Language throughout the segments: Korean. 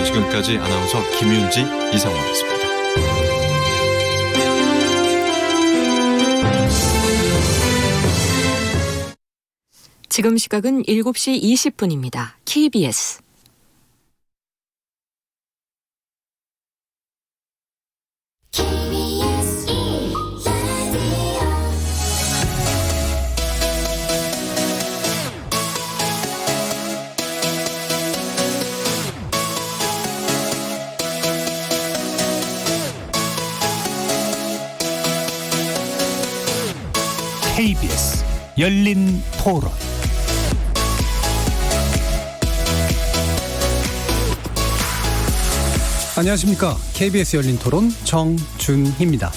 지금까지 아나운서 김윤지, 이상원이었습니다. 지금 시각은 7시 20분입니다. KBS KBS 열린 토론. 안녕하십니까. KBS 열린 토론 정준희입니다.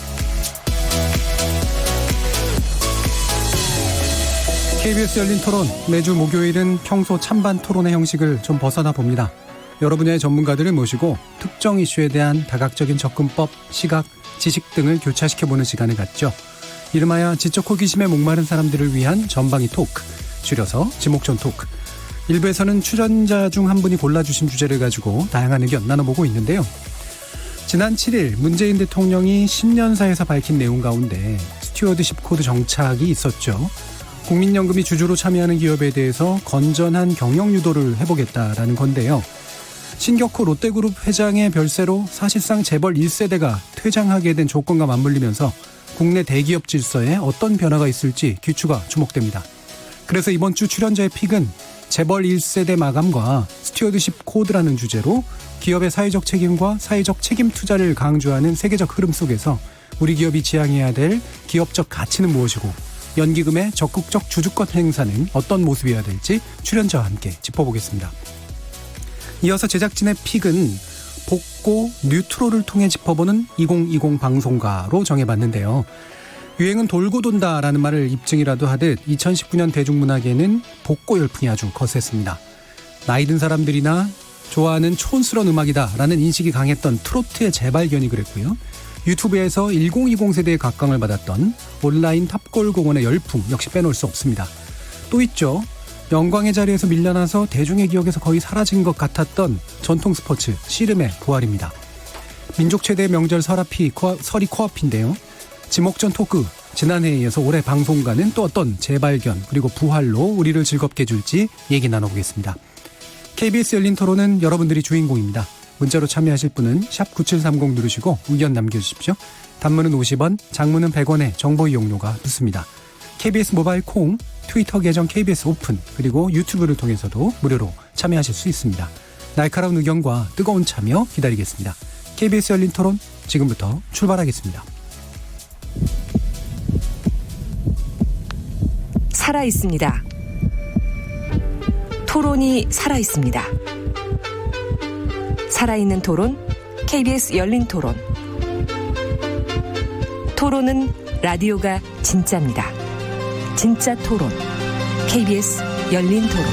KBS 열린 토론 매주 목요일은 평소 찬반 토론의 형식을 좀 벗어나 봅니다. 여러 분야의 전문가들을 모시고 특정 이슈에 대한 다각적인 접근법, 시각, 지식 등을 교차시켜보는 시간을 갖죠. 이름하여 지적 호기심에 목마른 사람들을 위한 전방위 토크, 줄여서 지목전 토크. 일부에서는 출연자 중 한 분이 골라주신 주제를 가지고 다양한 의견 나눠보고 있는데요. 지난 7일 문재인 대통령이 신년사에서 밝힌 내용 가운데 스튜어드십 코드 정착이 있었죠. 국민연금이 주주로 참여하는 기업에 대해서 건전한 경영 유도를 해보겠다라는 건데요. 신격호 롯데그룹 회장의 별세로 사실상 재벌 1세대가 퇴장하게 된 조건과 맞물리면서 국내 대기업 질서에 어떤 변화가 있을지 귀추가 주목됩니다. 그래서 이번 주 출연자의 픽은 재벌 1세대 마감과 스튜어드십 코드라는 주제로 기업의 사회적 책임과 사회적 책임 투자를 강조하는 세계적 흐름 속에서 우리 기업이 지향해야 될 기업적 가치는 무엇이고 연기금의 적극적 주주권 행사는 어떤 모습이어야 될지 출연자와 함께 짚어보겠습니다. 이어서 제작진의 픽은 복고 뉴트로를 통해 짚어보는 2020 방송가로 정해봤는데요. 유행은 돌고 돈다라는 말을 입증이라도 하듯 2019년 대중문화계는 복고 열풍이 아주 거셌습니다. 나이 든 사람들이나 좋아하는 촌스러운 음악이다라는 인식이 강했던 트로트의 재발견이 그랬고요. 유튜브에서 1020 세대의 각광을 받았던 온라인 탑골공원의 열풍 역시 빼놓을 수 없습니다. 또 있죠. 영광의 자리에서 밀려나서 대중의 기억에서 거의 사라진 것 같았던 전통 스포츠 씨름의 부활입니다. 민족 최대의 명절 설이 코앞인데요. 지목전 토크, 지난해에 이어서 올해 방송가는 또 어떤 재발견 그리고 부활로 우리를 즐겁게 해줄지 얘기 나눠보겠습니다. KBS 열린 토론은 여러분들이 주인공입니다. 문자로 참여하실 분은 샵 9730 누르시고 의견 남겨주십시오. 단문은 50원, 장문은 100원의 정보 이용료가 붙습니다. KBS 모바일 콩, 트위터 계정 KBS 오픈, 그리고 유튜브를 통해서도 무료로 참여하실 수 있습니다. 날카로운 의견과 뜨거운 참여 기다리겠습니다. KBS 열린 토론 지금부터 출발하겠습니다. 살아있습니다. 토론이 살아있습니다. 살아있는 토론, KBS 열린 토론. 토론은 라디오가 진짜입니다. 진짜 토론, KBS 열린 토론.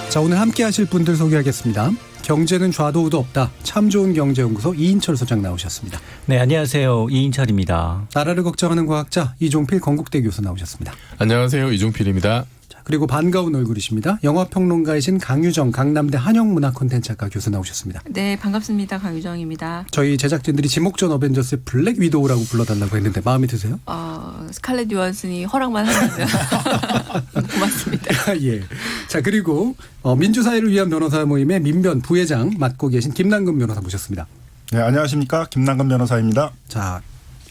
자, 오늘 함께 하실 분들 소개하겠습니다. 경제는 좌도 우도 없다. 참 좋은 경제연구소 이인철 소장 나오셨습니다. 네, 안녕하세요. 이인철입니다. 나라를 걱정하는 과학자 이종필 건국대 교수 나오셨습니다. 안녕하세요. 이종필입니다. 자, 그리고 반가운 얼굴이십니다. 영화평론가이신 강유정 강남대 한영문화콘텐츠학과 교수 나오셨습니다. 네, 반갑습니다. 강유정입니다. 저희 제작진들이 지목전 어벤져스의 블랙 위도우라고 불러달라고 했는데 마음에 드세요? 스칼렛 요한슨이 허락만 하면 고맙습니다. 예. 자, 그리고 민주사회를 위한 변호사 모임의 민변 부회장 맡고 계신 김남근 변호사 모셨습니다. 네, 안녕하십니까. 김남근 변호사입니다. 자,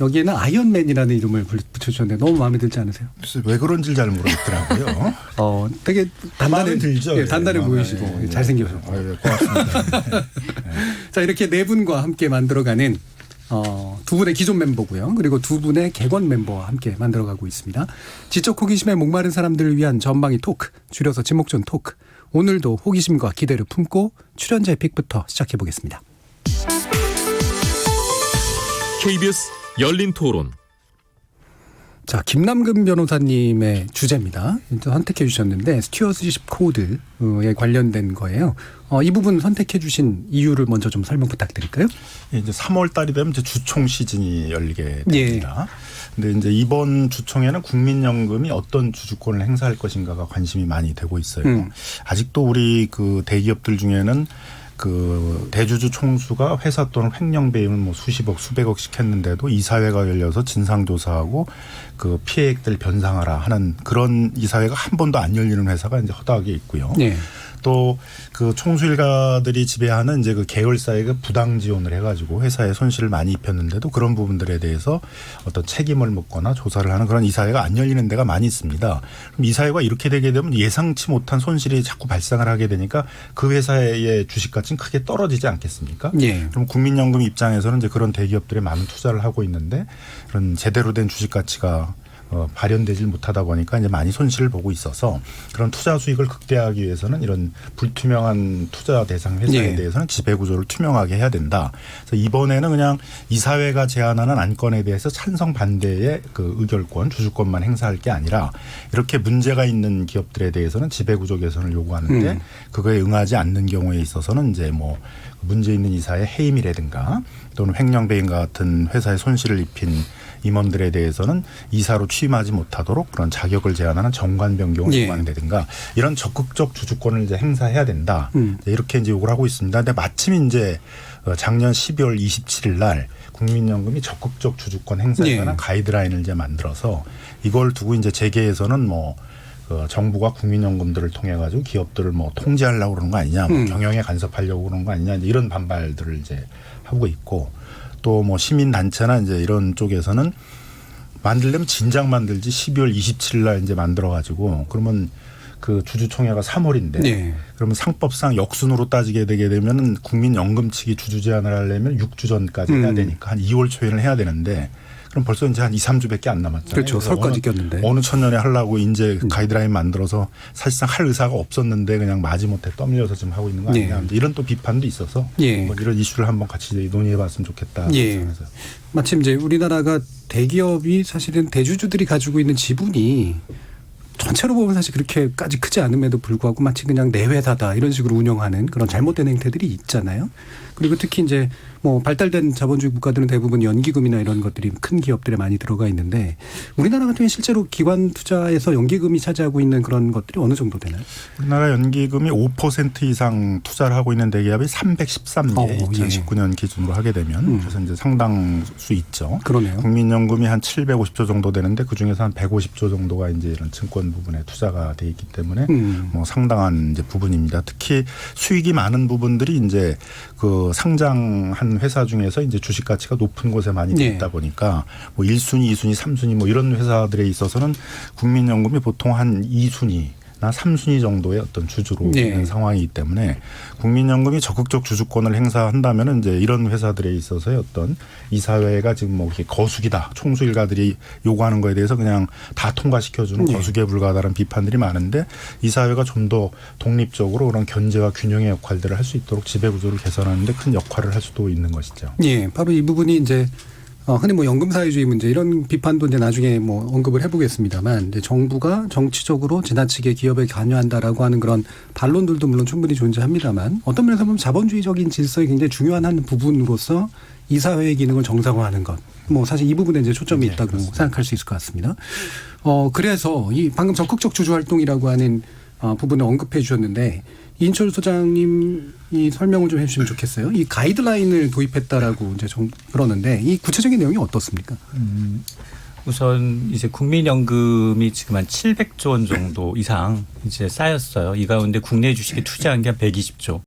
여기에는 아이언맨이라는 이름을 붙여주셨는데 너무 마음에 들지 않으세요? 글쎄 왜 그런지 잘 모르겠더라고요. 되게 단단해 들죠. 예, 단단해 보이시고 네, 잘생기셨고. 네, 고맙습니다. 네. 자, 이렇게 네 분과 함께 만들어가는 두 분의 기존 멤버고요. 그리고 두 분의 객원 멤버와 함께 만들어가고 있습니다. 지적 호기심에 목마른 사람들을 위한 전방위 토크, 줄여서 지목전 토크. 오늘도 호기심과 기대를 품고 출연자의 픽부터 시작해보겠습니다. KBS 열린 토론. 자, 김남근 변호사님의 주제입니다. 선택해 주셨는데 스튜어드십 코드에 관련된 거예요. 이 부분 선택해 주신 이유를 먼저 좀 설명 부탁드릴까요? 이제 3월 달이 되면 이제 주총 시즌이 열리게 됩니다. 근데 이제 이번 주총에는 국민연금이 어떤 주주권을 행사할 것인가가 관심이 많이 되고 있어요. 아직도 우리 그 대기업들 중에는 그 대주주 총수가 회사 또는 횡령 배임을 뭐 수십억 수백억씩 했는데도 이사회가 열려서 진상조사하고 그 피해액들 변상하라 하는 그런 이사회가 한 번도 안 열리는 회사가 이제 허다하게 있고요. 네. 또 그 총수 일가들이 지배하는 이제 그 계열사에 그 부당 지원을 해가지고 회사에 손실을 많이 입혔는데도 그런 부분들에 대해서 어떤 책임을 묻거나 조사를 하는 그런 이사회가 안 열리는 데가 많이 있습니다. 그럼 이사회가 이렇게 되게 되면 예상치 못한 손실이 자꾸 발생을 하게 되니까 그 회사의 주식 가치는 크게 떨어지지 않겠습니까? 예. 그럼 국민연금 입장에서는 이제 그런 대기업들에 많은 투자를 하고 있는데 그런 제대로 된 주식 가치가 발현되질 못하다 보니까 이제 많이 손실을 보고 있어서 그런 투자 수익을 극대화하기 위해서는 이런 불투명한 투자 대상 회사에 대해서는 지배 구조를 투명하게 해야 된다. 그래서 이번에는 그냥 이사회가 제안하는 안건에 대해서 찬성 반대의 그 의결권, 주주권만 행사할 게 아니라 이렇게 문제가 있는 기업들에 대해서는 지배 구조 개선을 요구하는데 그거에 응하지 않는 경우에 있어서는 이제 뭐 문제 있는 이사의 해임이라든가 또는 횡령배임 같은 회사에 손실을 입힌 임원들에 대해서는 이사로 취임하지 못하도록 그런 자격을 제한하는 정관 변경을 요구한다든가 이런 적극적 주주권을 이제 행사해야 된다. 이렇게 이제 요구를 하고 있습니다. 근데 마침 이제 작년 12월 27일 날 국민연금이 적극적 주주권 행사에 관한 가이드라인을 이제 만들어서 이걸 두고 이제 재계에서는 뭐 정부가 국민연금들을 통해 가지고 기업들을 뭐 통제하려고 그러는 거 아니냐, 뭐 경영에 간섭하려고 그러는 거 아니냐 이런 반발들을 이제 하고 있고 또 뭐 시민단체나 이제 이런 쪽에서는 만들려면 진작 만들지 12월 27일 날 이제 만들어 가지고 그러면 그 주주총회가 3월인데 그러면 상법상 역순으로 따지게 되게 되면 국민연금 측이 주주 제안을 하려면 6주 전까지 해야 되니까 한 2월 초에는 해야 되는데 그럼 벌써 이제 한 2, 3주밖에 안 남았잖아요. 그렇죠. 설까지 꼈는데. 어느 천년에 하려고 이제 가이드라인 만들어서 사실상 할 의사가 없었는데 그냥 마지못해 떠밀려서 지금 하고 있는 거 아니냐. 이런 또 비판도 있어서 뭐 이런 이슈를 한번 같이 논의해 봤으면 좋겠다. 마침 이제 우리나라가 대기업이 사실은 대주주들이 가지고 있는 지분이 전체로 보면 사실 그렇게까지 크지 않음에도 불구하고 마치 그냥 내 회사다 이런 식으로 운영하는 그런 잘못된 행태들이 있잖아요. 그리고 특히 이제 뭐 발달된 자본주의 국가들은 대부분 연기금이나 이런 것들이 큰 기업들에 많이 들어가 있는데 우리나라 같은 경우는 실제로 기관 투자에서 연기금이 차지하고 있는 그런 것들이 어느 정도 되나요? 우리나라 연기금이 5% 이상 투자를 하고 있는 대기업이 313개 2019년 기준으로 하게 되면 그래서 이제 상당수 있죠. 그러네요. 국민연금이 한 750조 정도 되는데 그중에서 한 150조 정도가 이제 이런 증권 부분에 투자가 돼 있기 때문에 뭐 상당한 이제 부분입니다. 특히 수익이 많은 부분들이 이제 그 상장한 회사 중에서 이제 주식 가치가 높은 곳에 많이 있다 보니까 뭐 1순위, 2순위, 3순위 뭐 이런 회사들에 있어서는 국민연금이 보통 한 2순위 나 3순위 정도의 어떤 주주로 있는 상황이기 때문에 국민연금이 적극적 주주권을 행사한다면 이제 이런 회사들에 있어서의 어떤 이사회가 지금 뭐 이렇게 거수기다. 총수 일가들이 요구하는 거에 대해서 그냥 다 통과시켜주는 거수기에 불과하다는 비판들이 많은데 이사회가 좀 더 독립적으로 그런 견제와 균형의 역할들을 할 수 있도록 지배구조를 개선하는 데 큰 역할을 할 수도 있는 것이죠. 예, 바로 이 부분이 이제 흔히 뭐 연금사회주의 문제 이런 비판도 이제 나중에 뭐 언급을 해보겠습니다만 이제 정부가 정치적으로 지나치게 기업에 관여한다라고 하는 그런 반론들도 물론 충분히 존재합니다만 어떤 면에서 보면 자본주의적인 질서의 굉장히 중요한 한 부분으로서 이사회의 기능을 정상화하는 것. 뭐 사실 이 부분에 이제 초점이 있다고 생각할 수 있을 것 같습니다. 그래서 이 방금 적극적 주주 활동이라고 하는 부분을 언급해 주셨는데 이인철 소장님이 설명을 좀 해주시면 좋겠어요. 이 가이드라인을 도입했다라고 이제 좀 그러는데 이 구체적인 내용이 어떻습니까? 우선 이제 국민연금이 지금 한 700조 원 정도 이상 이제 쌓였어요. 이 가운데 국내 주식에 투자한 게 한 120조.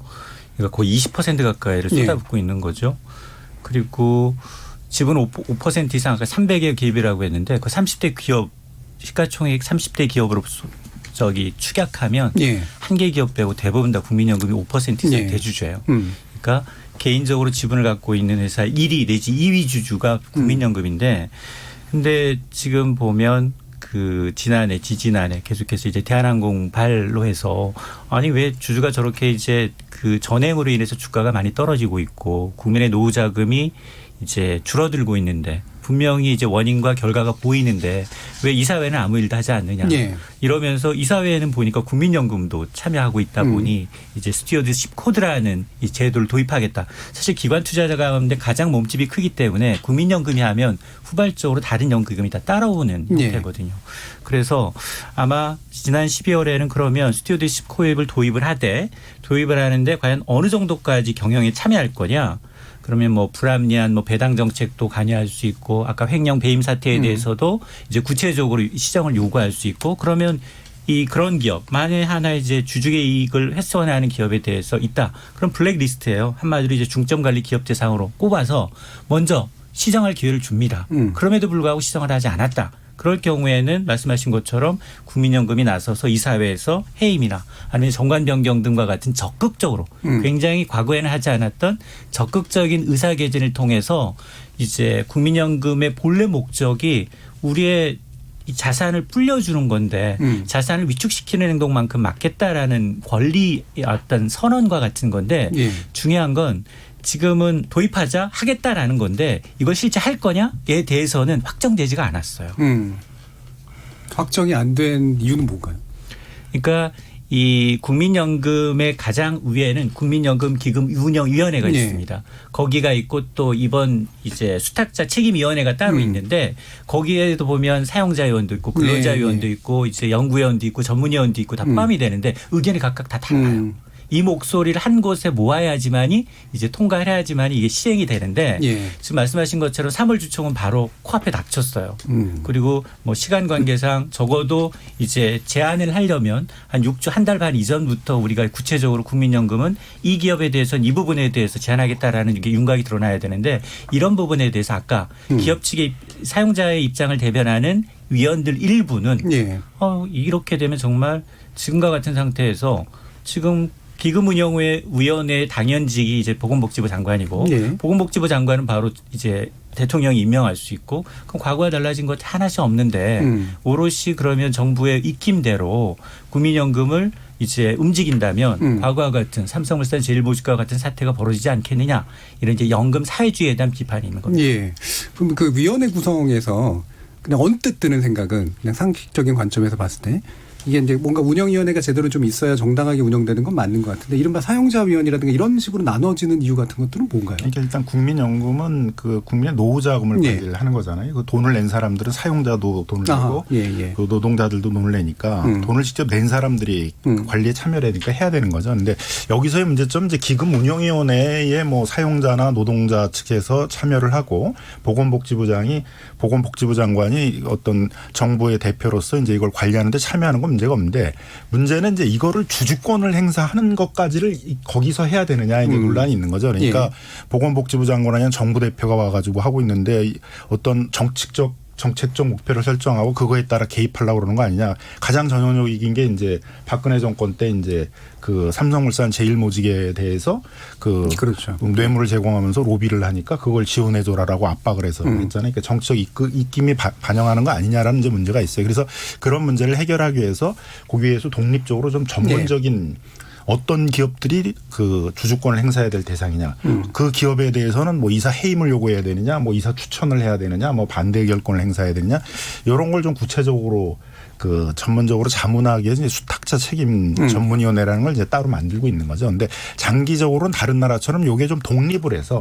그러니까 거의 20% 가까이를 쏟아붓고 있는 거죠. 그리고 지분 5% 이상 아까 300여 기업이라고 했는데 그 30대 기업 시가총액 30대 기업으로 축약하면 한 개 기업 빼고 대부분 다 국민연금이 5% 이상 대주주예요. 그러니까 개인적으로 지분을 갖고 있는 회사 1위 내지 2위 주주가 국민연금인데 근데 지금 보면 그 지지난해 계속해서 이제 대한항공 발로 해서 아니 왜 주주가 저렇게 이제 그 전행으로 인해서 주가가 많이 떨어지고 있고 국민의 노후 자금이 이제 줄어들고 있는데 분명히 이제 원인과 결과가 보이는데 왜 이사회는 아무 일도 하지 않느냐. 예. 이러면서 이사회에는 보니까 국민연금도 참여하고 있다 보니 이제 스튜어드십 코드라는 이 제도를 도입하겠다. 사실 기관 투자자 가운데 가장 몸집이 크기 때문에 국민연금이 하면 후발적으로 다른 연금이 다 따라오는 예. 형태거든요. 그래서 아마 지난 12월에는 그러면 스튜어드십 코드를 도입을 하는데 과연 어느 정도까지 경영에 참여할 거냐. 그러면 뭐 불합리한 뭐 배당 정책도 관여할 수 있고 아까 횡령 배임 사태에 대해서도 이제 구체적으로 시정을 요구할 수 있고 그러면 그런 기업 만에 하나 이제 주주의 이익을 훼손하는 기업에 대해서 있다. 그럼 블랙리스트예요. 한마디로 이제 중점 관리 기업 대상으로 꼽아서 먼저 시정할 기회를 줍니다. 그럼에도 불구하고 시정을 하지 않았다. 그럴 경우에는 말씀하신 것처럼 국민연금이 나서서 이사회에서 해임이나 아니면 정관 변경 등과 같은 적극적으로 굉장히 과거에는 하지 않았던 적극적인 의사개진을 통해서 이제 국민연금의 본래 목적이 우리의 이 자산을 불려주는 건데 자산을 위축시키는 행동만큼 막겠다라는 권리 어떤 선언과 같은 건데 예. 중요한 건 지금은 도입하자 하겠다라는 건데 이걸 실제 할 거냐에 대해서는 확정되지가 않았어요. 확정이 안 된 이유는 뭔가요? 그러니까 이 국민연금의 가장 위에는 국민연금 기금 운영위원회가 예. 있습니다. 거기가 있고 또 이번 이제 수탁자 책임위원회가 따로 있는데 거기에도 보면 사용자위원도 있고 근로자위원도 있고 이제 연구위원도 있고 전문위원도 있고 다 포함이 되는데 의견이 각각 다 달라요. 이 목소리를 한 곳에 모아야지만이 이제 통과를 해야지만이 이게 시행이 되는데 예. 지금 말씀하신 것처럼 3월 주총은 바로 코앞에 닥쳤어요. 그리고 뭐 시간 관계상 적어도 이제 제안을 하려면 한 6주 한 달 반 이전부터 우리가 구체적으로 국민연금은 이 기업에 대해서는 이 부분에 대해서 제안하겠다라는 게 윤곽이 드러나야 되는데 이런 부분에 대해서 아까 기업 측의 사용자의 입장을 대변하는 위원들 일부는 예. 이렇게 되면 정말 지금과 같은 상태에서 지금 기금운용위원회 당연직이 이제 보건복지부 장관이고 예. 보건복지부 장관은 바로 이제 대통령이 임명할 수 있고 그럼 과거와 달라진 것 하나씩 없는데 오롯이 그러면 정부의 입김대로 국민연금을 이제 움직인다면 과거와 같은 삼성물산 제일모직과 같은 사태가 벌어지지 않겠느냐 이런 이제 연금 사회주의에 대한 비판이 있는 겁니다. 예. 그럼 그 위원회 구성에서 그냥 언뜻 드는 생각은 그냥 상식적인 관점에서 봤을 때 이게 이제 뭔가 운영위원회가 제대로 좀 있어야 정당하게 운영되는 건 맞는 것 같은데 이른바 사용자위원이라든가 이런 식으로 나눠지는 이유 같은 것들은 뭔가요? 그러니까 일단 국민연금은 그 국민의 노후자금을 관리를 하는 거잖아요. 그 돈을 낸 사람들은 사용자도 돈을 내고 그 노동자들도 돈을 내니까 돈을 직접 낸 사람들이 관리에 참여를 하니까 해야 되는 거죠. 그런데 여기서의 문제점은 이제 기금운용위원회에 뭐 사용자나 노동자 측에서 참여를 하고 보건복지부 장관이 어떤 정부의 대표로서 이제 이걸 관리하는데 참여하는 건 문제가 없는데 문제는 이제 이거를 주주권을 행사하는 것까지를 거기서 해야 되느냐 이게 논란이 있는 거죠. 그러니까 보건복지부 장관 아니면 정부 대표가 와가지고 하고 있는데 어떤 정책적 목표를 설정하고 그거에 따라 개입하려고 그러는 거 아니냐. 가장 전형적인 게 이제 박근혜 정권 때 이제 그 삼성물산 제일모직에 대해서 그렇죠. 뇌물을 제공하면서 로비를 하니까 그걸 지원해줘라라고 압박을 해서 했잖아요. 그러니까 정치적 입김이 반영하는 거 아니냐라는 이제 문제가 있어요. 그래서 그런 문제를 해결하기 위해서 거기에서 독립적으로 좀 전문적인 어떤 기업들이 그 주주권을 행사해야 될 대상이냐. 그 기업에 대해서는 뭐 이사 해임을 요구해야 되느냐, 뭐 이사 추천을 해야 되느냐, 뭐 반대 결권을 행사해야 되느냐. 이런 걸 좀 구체적으로 그 전문적으로 자문하기 위해서 수탁자 책임 전문위원회라는 걸 이제 따로 만들고 있는 거죠. 그런데 장기적으로는 다른 나라처럼 이게 좀 독립을 해서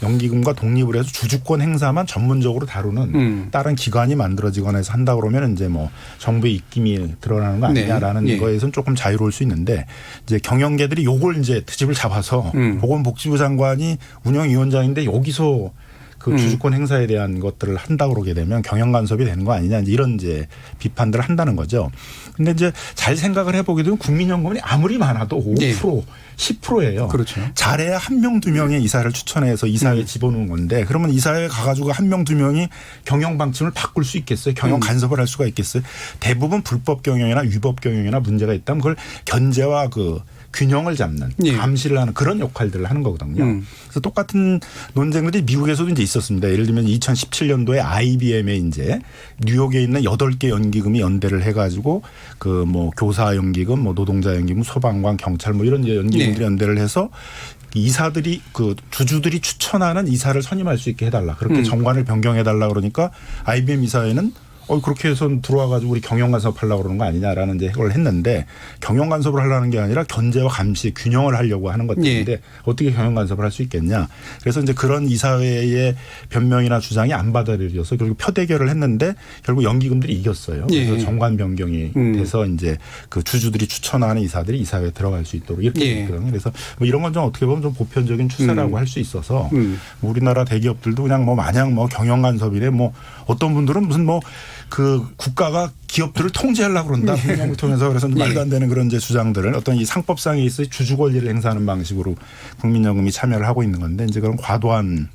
연기금과 독립을 해서 주주권 행사만 전문적으로 다루는 다른 기관이 만들어지거나 해서 한다 그러면 이제 뭐 정부의 입김이 드러나는 거 아니냐라는 거에서는 조금 자유로울 수 있는데 이제 경영계들이 요걸 이제 트집을 잡아서 보건복지부 장관이 운영위원장인데 여기서 그 주주권 행사에 대한 것들을 한다 그러게 되면 경영 간섭이 되는 거 아니냐 이런 이제 비판들을 한다는 거죠. 근데 이제 잘 생각을 해보게 되면 국민연금이 아무리 많아도 5% 10%예요. 그렇죠. 잘해야 1명 2명의 이사를 추천해서 이사회에 집어넣은 건데 그러면 이사회에 가가지고 1명 2명이 경영 방침을 바꿀 수 있겠어요? 경영 간섭을 할 수가 있겠어요? 대부분 불법 경영이나 위법 경영이나 문제가 있다면 그걸 견제와 균형을 잡는 감시를 하는 그런 역할들을 하는 거거든요. 그래서 똑같은 논쟁들이 미국에서도 이제 있었습니다. 예를 들면 2017년도에 IBM에 이제 뉴욕에 있는 8개 연기금이 연대를 해가지고 그 뭐 교사 연기금, 뭐 노동자 연기금, 소방관, 경찰 뭐 이런 연기금들이 연대를 해서 이사들이 그 주주들이 추천하는 이사를 선임할 수 있게 해달라. 그렇게 정관을 변경해달라 그러니까 IBM 이사회는 그렇게 해서 들어와가지고 우리 경영간섭 하려고 그러는 거 아니냐라는 이제 걸 했는데 경영간섭을 하려는 게 아니라 견제와 감시 균형을 하려고 하는 것들인데 예. 어떻게 경영간섭을 할 수 있겠냐. 그래서 이제 그런 이사회의 변명이나 주장이 안 받아들여서 결국 표대결을 했는데 결국 연기금들이 이겼어요. 그래서 예. 정관 변경이 돼서 이제 그 주주들이 추천하는 이사들이 이사회에 들어갈 수 있도록 이렇게 예. 됐거든요. 그래서 뭐 이런 건 좀 어떻게 보면 좀 보편적인 추세라고 할 수 있어서 뭐 우리나라 대기업들도 그냥 뭐 마냥 뭐 경영간섭이래 뭐 어떤 분들은 무슨 뭐 그 국가가 기업들을 통제하려고 그런다. 분양을 통해서 그래서 말도 안 되는 그런 이제 주장들을 어떤 이 상법상에 있어 주주 권리를 행사하는 방식으로 국민연금이 참여를 하고 있는 건데 이제 그런 과도한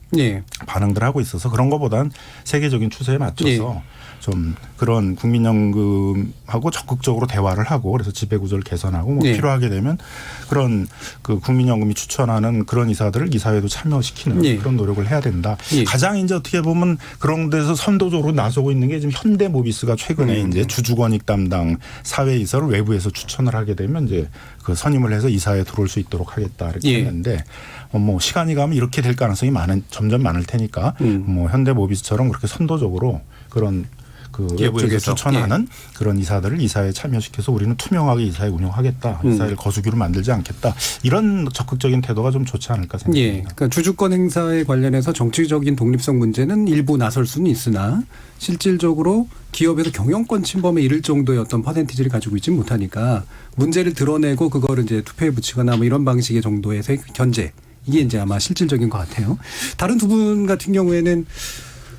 반응들을 하고 있어서 그런 것보단 세계적인 추세에 맞춰서 좀 그런 국민연금하고 적극적으로 대화를 하고 그래서 지배구조를 개선하고 뭐 필요하게 되면 그런 그 국민연금이 추천하는 그런 이사들을 이사회도 참여시키는 그런 노력을 해야 된다. 가장 이제 어떻게 보면 그런 데서 선도적으로 나서고 있는 게 지금 현대모비스가 최근에 이제 주주권익 담당 사회이사를 외부에서 추천을 하게 되면 이제 그 선임을 해서 이사회에 들어올 수 있도록 하겠다 이렇게 했는데 뭐 시간이 가면 이렇게 될 가능성이 점점 많을 테니까 뭐 현대모비스처럼 그렇게 선도적으로 그런 그 외부에서 추천하는 그런 이사들을 이사회에 참여시켜서 우리는 투명하게 이사회 운영하겠다. 이사회를 거수기로 만들지 않겠다. 이런 적극적인 태도가 좀 좋지 않을까 생각합니다. 그러니까 주주권 행사에 관련해서 정치적인 독립성 문제는 일부 나설 수는 있으나 실질적으로 기업에서 경영권 침범에 이를 정도의 어떤 퍼센티지를 가지고 있지 못하니까 문제를 드러내고 그거를 이제 투표에 붙이거나 뭐 이런 방식의 정도의 견제. 이게 이제 아마 실질적인 것 같아요. 다른 두 분 같은 경우에는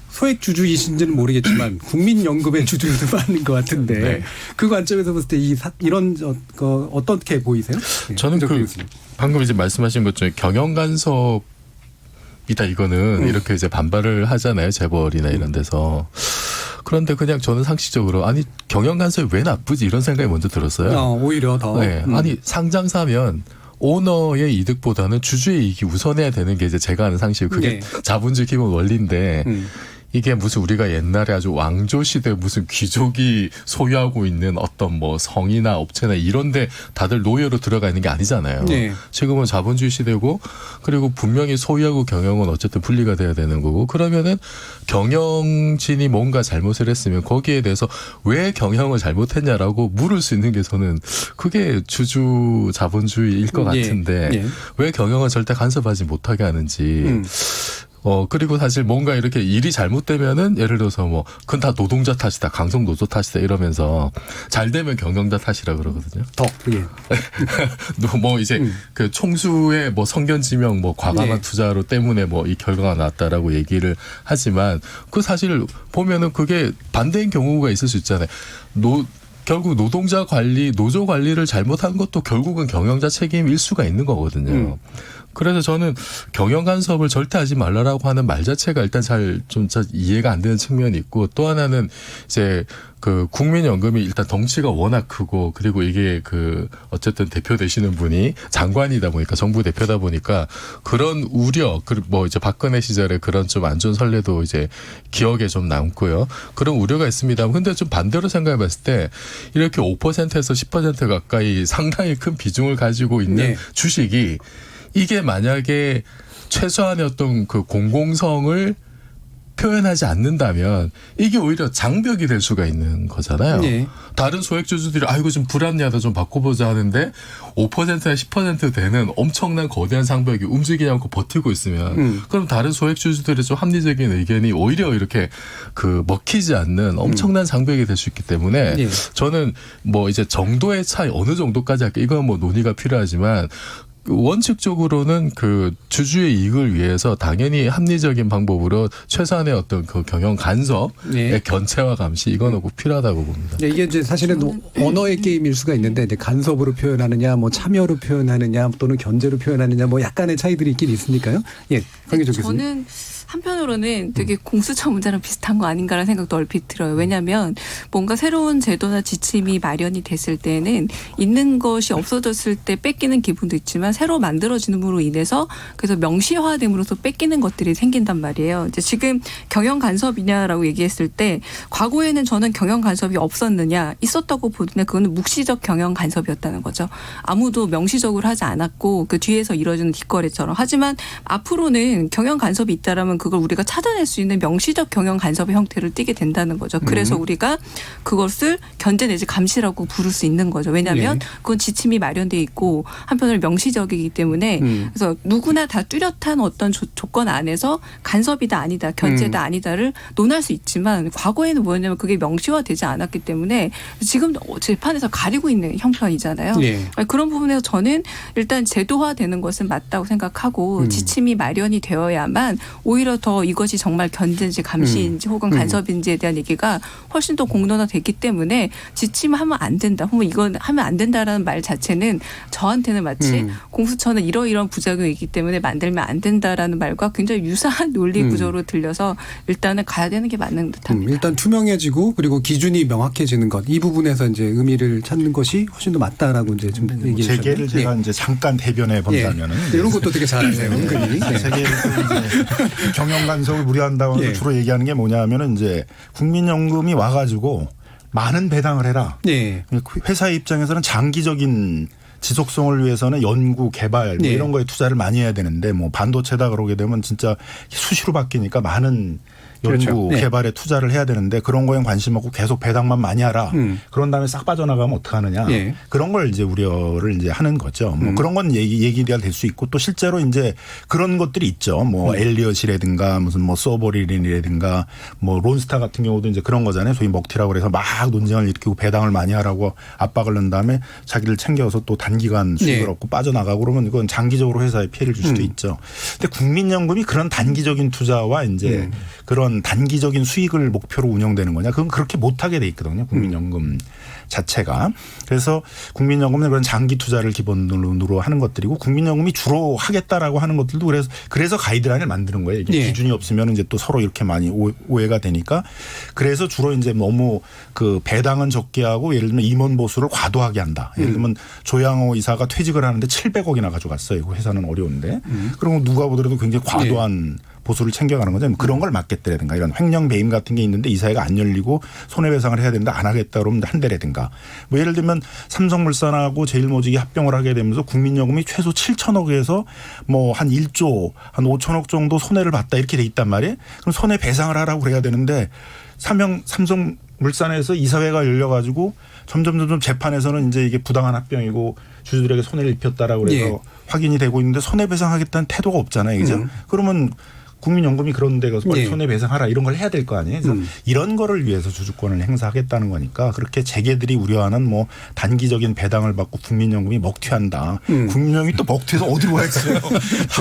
소액 주주이신지는 모르겠지만 국민연금의 주주도 많은 것 같은데 그 관점에서 봤을 때 이런 거 어떻게 보이세요? 저는 그 방금 이제 말씀하신 것 중에 경영 간섭이다 이거는 이렇게 이제 반발을 하잖아요. 재벌이나 이런 데서. 그런데 그냥 저는 상식적으로 아니 경영 간섭이 왜 나쁘지 이런 생각이 먼저 들었어요. 오히려 더. 아니 상장사면 오너의 이득보다는 주주의 이익이 우선해야 되는 게 이제 제가 아는 상식. 그게 자본주의 기본 원리인데 이게 무슨 우리가 옛날에 아주 왕조 시대 무슨 귀족이 소유하고 있는 어떤 뭐 성이나 업체나 이런데 다들 노예로 들어가 있는 게 아니잖아요. 지금은 자본주의 시대고 그리고 분명히 소유하고 경영은 어쨌든 분리가 돼야 되는 거고 그러면은 경영진이 뭔가 잘못을 했으면 거기에 대해서 왜 경영을 잘못했냐라고 물을 수 있는 게 저는 그게 주주 자본주의일 것 같은데 왜 경영을 절대 간섭하지 못하게 하는지. 그리고 사실 뭔가 이렇게 일이 잘못되면은 예를 들어서 뭐, 그건 다 노동자 탓이다, 강성 노조 탓이다 이러면서 잘 되면 경영자 탓이라 그러거든요. 뭐 이제 그 총수의 뭐 성견지명 뭐 과감한 투자로 때문에 뭐 이 결과가 나왔다라고 얘기를 하지만 그 사실 보면은 그게 반대인 경우가 있을 수 있잖아요. 결국 노동자 관리, 노조 관리를 잘못한 것도 결국은 경영자 책임일 수가 있는 거거든요. 그래서 저는 경영 간섭을 절대 하지 말라라고 하는 말 자체가 일단 잘 이해가 안 되는 측면이 있고 또 하나는 이제 그 국민연금이 일단 덩치가 워낙 크고 그리고 이게 그 어쨌든 대표 되시는 분이 장관이다 보니까 정부 대표다 보니까 그런 우려 뭐 이제 박근혜 시절에 그런 좀 안 좋은 선례도 이제 기억에 좀 남고요. 그런 우려가 있습니다. 근데 좀 반대로 생각해 봤을 때 이렇게 5%에서 10% 가까이 상당히 큰 비중을 가지고 있는 주식이 이게 만약에 최소한의 어떤 그 공공성을 표현하지 않는다면 이게 오히려 장벽이 될 수가 있는 거잖아요. 다른 소액주주들이 이거 좀 불합리하다 좀 바꿔보자 하는데 5%나 10% 되는 엄청난 거대한 장벽이 움직이지 않고 버티고 있으면 그럼 다른 소액주주들의 좀 합리적인 의견이 오히려 이렇게 그 먹히지 않는 엄청난 장벽이 될 수 있기 때문에 저는 뭐 이제 정도의 차이 어느 정도까지 할까 이건 뭐 논의가 필요하지만 원칙적으로는 그 주주의 이익을 위해서 당연히 합리적인 방법으로 최소한의 어떤 그 경영 간섭의 견제와 감시 이거는 꼭 필요하다고 봅니다. 이게 이제 사실은 언어의 게임일 수가 있는데 이제 간섭으로 표현하느냐, 뭐 참여로 표현하느냐, 또는 견제로 표현하느냐, 뭐 약간의 차이들이 있긴 있으니까요. 강기정 교수님. 저는 한편으로는 되게 공수처 문제랑 비슷한 거 아닌가라는 생각도 얼핏 들어요. 왜냐하면 뭔가 새로운 제도나 지침이 마련이 됐을 때는 있는 것이 없어졌을 때 뺏기는 기분도 있지만 새로 만들어지는으로 인해서 그래서 명시화됨으로써 뺏기는 것들이 생긴단 말이에요. 이제 지금 경영 간섭이냐라고 얘기했을 때 과거에는 저는 경영 간섭이 없었느냐 있었다고 보는데 그거는 묵시적 경영 간섭이었다는 거죠. 아무도 명시적으로 하지 않았고 그 뒤에서 이루어지는 뒷거래처럼. 하지만 앞으로는 경영 간섭이 있다라면 그걸 우리가 찾아낼 수 있는 명시적 경영 간섭의 형태를 띠게 된다는 거죠. 그래서 우리가 그것을 견제 내지 감시라고 부를 수 있는 거죠. 왜냐하면 그건 지침이 마련돼 있고 한편으로 명시적이기 때문에 그래서 누구나 다 뚜렷한 어떤 조건 안에서 간섭이다 아니다, 견제다 아니다를 논할 수 있지만 과거에는 뭐였냐면 그게 명시화되지 않았기 때문에 지금 재판에서 가리고 있는 형편이잖아요. 그런 부분에서 저는 일단 제도화되는 것은 맞다고 생각하고 지침이 마련이 되어야만 오히려 더 이것이 정말 견제인지 감시인지 혹은 간섭인지에 대한 얘기가 훨씬 더 공론화됐기 때문에 지침하면 안 된다. 혹은 이건 하면 안 된다라는 말 자체는 저한테는 마치 공수처는 이러이러한 부작용이 있기 때문에 만들면 안 된다라는 말과 굉장히 유사한 논리 구조로 들려서 일단은 가야 되는 게 맞는 듯합니다. 일단 투명해지고 그리고 기준이 명확해지는 것 이 부분에서 이제 의미를 찾는 것이 훨씬 더 맞다라고 이제 좀 얘기를 재계를 제가 이제 잠깐 대변해 본다면은 이런 것도 되게 잘하세요. 은근히. 세계를 이제 경영 간섭을 우려한다고 주로 얘기하는 게 뭐냐면은 이제 국민연금이 와가지고 많은 배당을 해라. 회사 입장에서는 장기적인 지속성을 위해서는 연구, 개발 뭐 이런 거에 투자를 많이 해야 되는데 뭐 반도체다 그러게 되면 진짜 수시로 바뀌니까 많은 연구, 개발에 투자를 해야 되는데 그런 거에 관심 없고 계속 배당만 많이 하라. 그런 다음에 싹 빠져나가면 어떡하느냐. 그런 걸 이제 우려를 이제 하는 거죠. 뭐 그런 건 얘기가 될 수 있고 또 실제로 이제 그런 것들이 있죠. 뭐 엘리엇이라든가 무슨 뭐 서버리린이라든가 뭐 론스타 같은 경우도 이제 그런 거잖아요. 소위 먹튀라고 그래서 막 논쟁을 일으키고 배당을 많이 하라고 압박을 넣은 다음에 자기를 챙겨서 또 단기간 수익을 얻고 빠져나가고 그러면 이건 장기적으로 회사에 피해를 줄 수도 있죠. 근데 국민연금이 그런 단기적인 투자와 이제 그런 단기적인 수익을 목표로 운영되는 거냐? 그건 그렇게 못하게 돼 있거든요. 국민연금 자체가. 그래서 국민연금은 그런 장기 투자를 기본으로 하는 것들이고 국민연금이 주로 하겠다라고 하는 것들도 그래서 가이드라인을 만드는 거예요. 이게 기준이 없으면 이제 또 서로 이렇게 많이 오해가 되니까 그래서 주로 이제 너무 그 배당은 적게 하고 예를 들면 임원 보수를 과도하게 한다. 예를 들면 조양호 이사가 퇴직을 하는데 700억이나 가져갔어요. 그 회사는 어려운데. 그럼 누가 보더라도 굉장히 과도한 보수를 챙겨가는 거죠. 그런 걸 막겠다라든가 이런 횡령 배임 같은 게 있는데 이사회가 안 열리고 손해배상을 해야 되는데 안 하겠다 그러면 한대라든가 뭐 예를 들면 삼성물산하고 제일모직이 합병을 하게 되면서 국민연금이 최소 7천억에서 뭐 한 1조 한 5천억 정도 손해를 봤다 이렇게 돼 있단 말이에요. 그럼 손해배상을 하라고 그래야 되는데 삼성물산에서 이사회가 열려가지고 점점 재판에서는 이제 이게 부당한 합병이고 주주들에게 손해를 입혔다라고 그래서 확인이 되고 있는데 손해배상하겠다는 태도가 없잖아요. 그죠? 그러면 국민연금이 그런 데 가서 빨리 손해배상하라 이런 걸 해야 될 거 아니에요. 그래서 이런 거를 위해서 주주권을 행사하겠다는 거니까 그렇게 재계들이 우려하는 뭐 단기적인 배당을 받고 국민연금이 먹튀한다. 국민연금이 또 먹튀해서 어디로 가겠어요.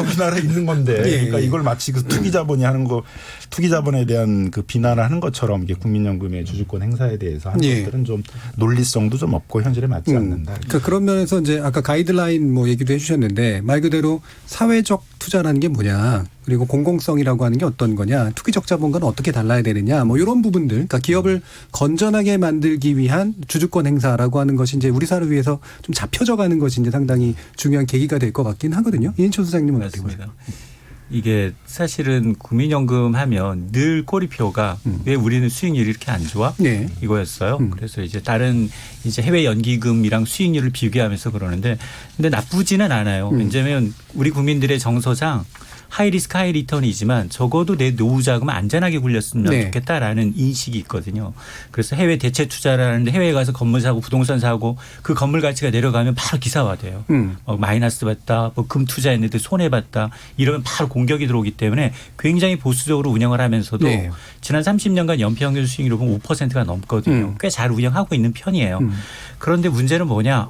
우리나라에 있는 건데. 그러니까 이걸 마치 그 투기자본이 하는 거 투기자본에 대한 그 비난을 하는 것처럼 이게 국민연금의 주주권 행사에 대해서 하는 것들은 좀 논리성도 좀 없고 현실에 맞지 않는다. 그러니까 그런 면에서 이제 아까 가이드라인 뭐 얘기도 해 주셨는데 말 그대로 사회적 투자라는 게 뭐냐. 그리고 공공성이라고 하는 게 어떤 거냐. 투기적 자본과는 어떻게 달라야 되느냐. 뭐 이런 부분들. 그러니까 기업을 건전하게 만들기 위한 주주권 행사라고 하는 것이 이제 우리 사회를 위해서 좀 잡혀져 가는 것이 이제 상당히 중요한 계기가 될 것 같긴 하거든요. 이인철 소장님은 어떻게 보세요? 이게 사실은 국민연금 하면 늘 꼬리표가 왜 우리는 수익률이 이렇게 안 좋아? 이거였어요. 그래서 이제 다른 이제 해외 연기금이랑 수익률을 비교하면서 그러는데 근데 나쁘지는 않아요. 왜냐하면 우리 국민들의 정서상 하이리스크 하이리턴이지만 적어도 내 노후 자금을 안전하게 굴렸으면 좋겠다라는 인식이 있거든요. 그래서 해외 대체 투자를 하는데 해외에 가서 건물 사고 부동산 사고 그 건물 가치가 내려가면 바로 기사화돼요. 마이너스 봤다, 뭐 금 투자했는데 손해봤다 이러면 바로 공격이 들어오기 때문에 굉장히 보수적으로 운영을 하면서도 지난 30년간 연평균 수익률을 보면 5%가 넘거든요. 꽤 잘 운영하고 있는 편이에요. 그런데 문제는 뭐냐?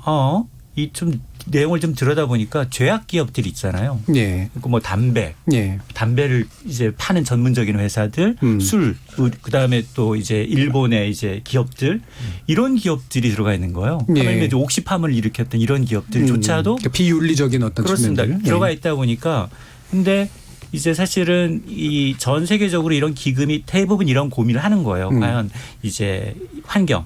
이 좀 내용을 좀 들여다보니까 죄악 기업들 있잖아요. 뭐 담배를 이제 파는 전문적인 회사들, 술, 그다음에 또 이제 일본의 이제 기업들 이런 기업들이 들어가 있는 거예요. 하물며 이제 옥시팜을 일으켰던 이런 기업들조차도 그러니까 비윤리적인 어떤 그렇습니다. 측면들. 들어가 있다 보니까 근데 이제 사실은 이 전 세계적으로 이런 기금이 대부분 이런 고민을 하는 거예요. 과연 이제 환경,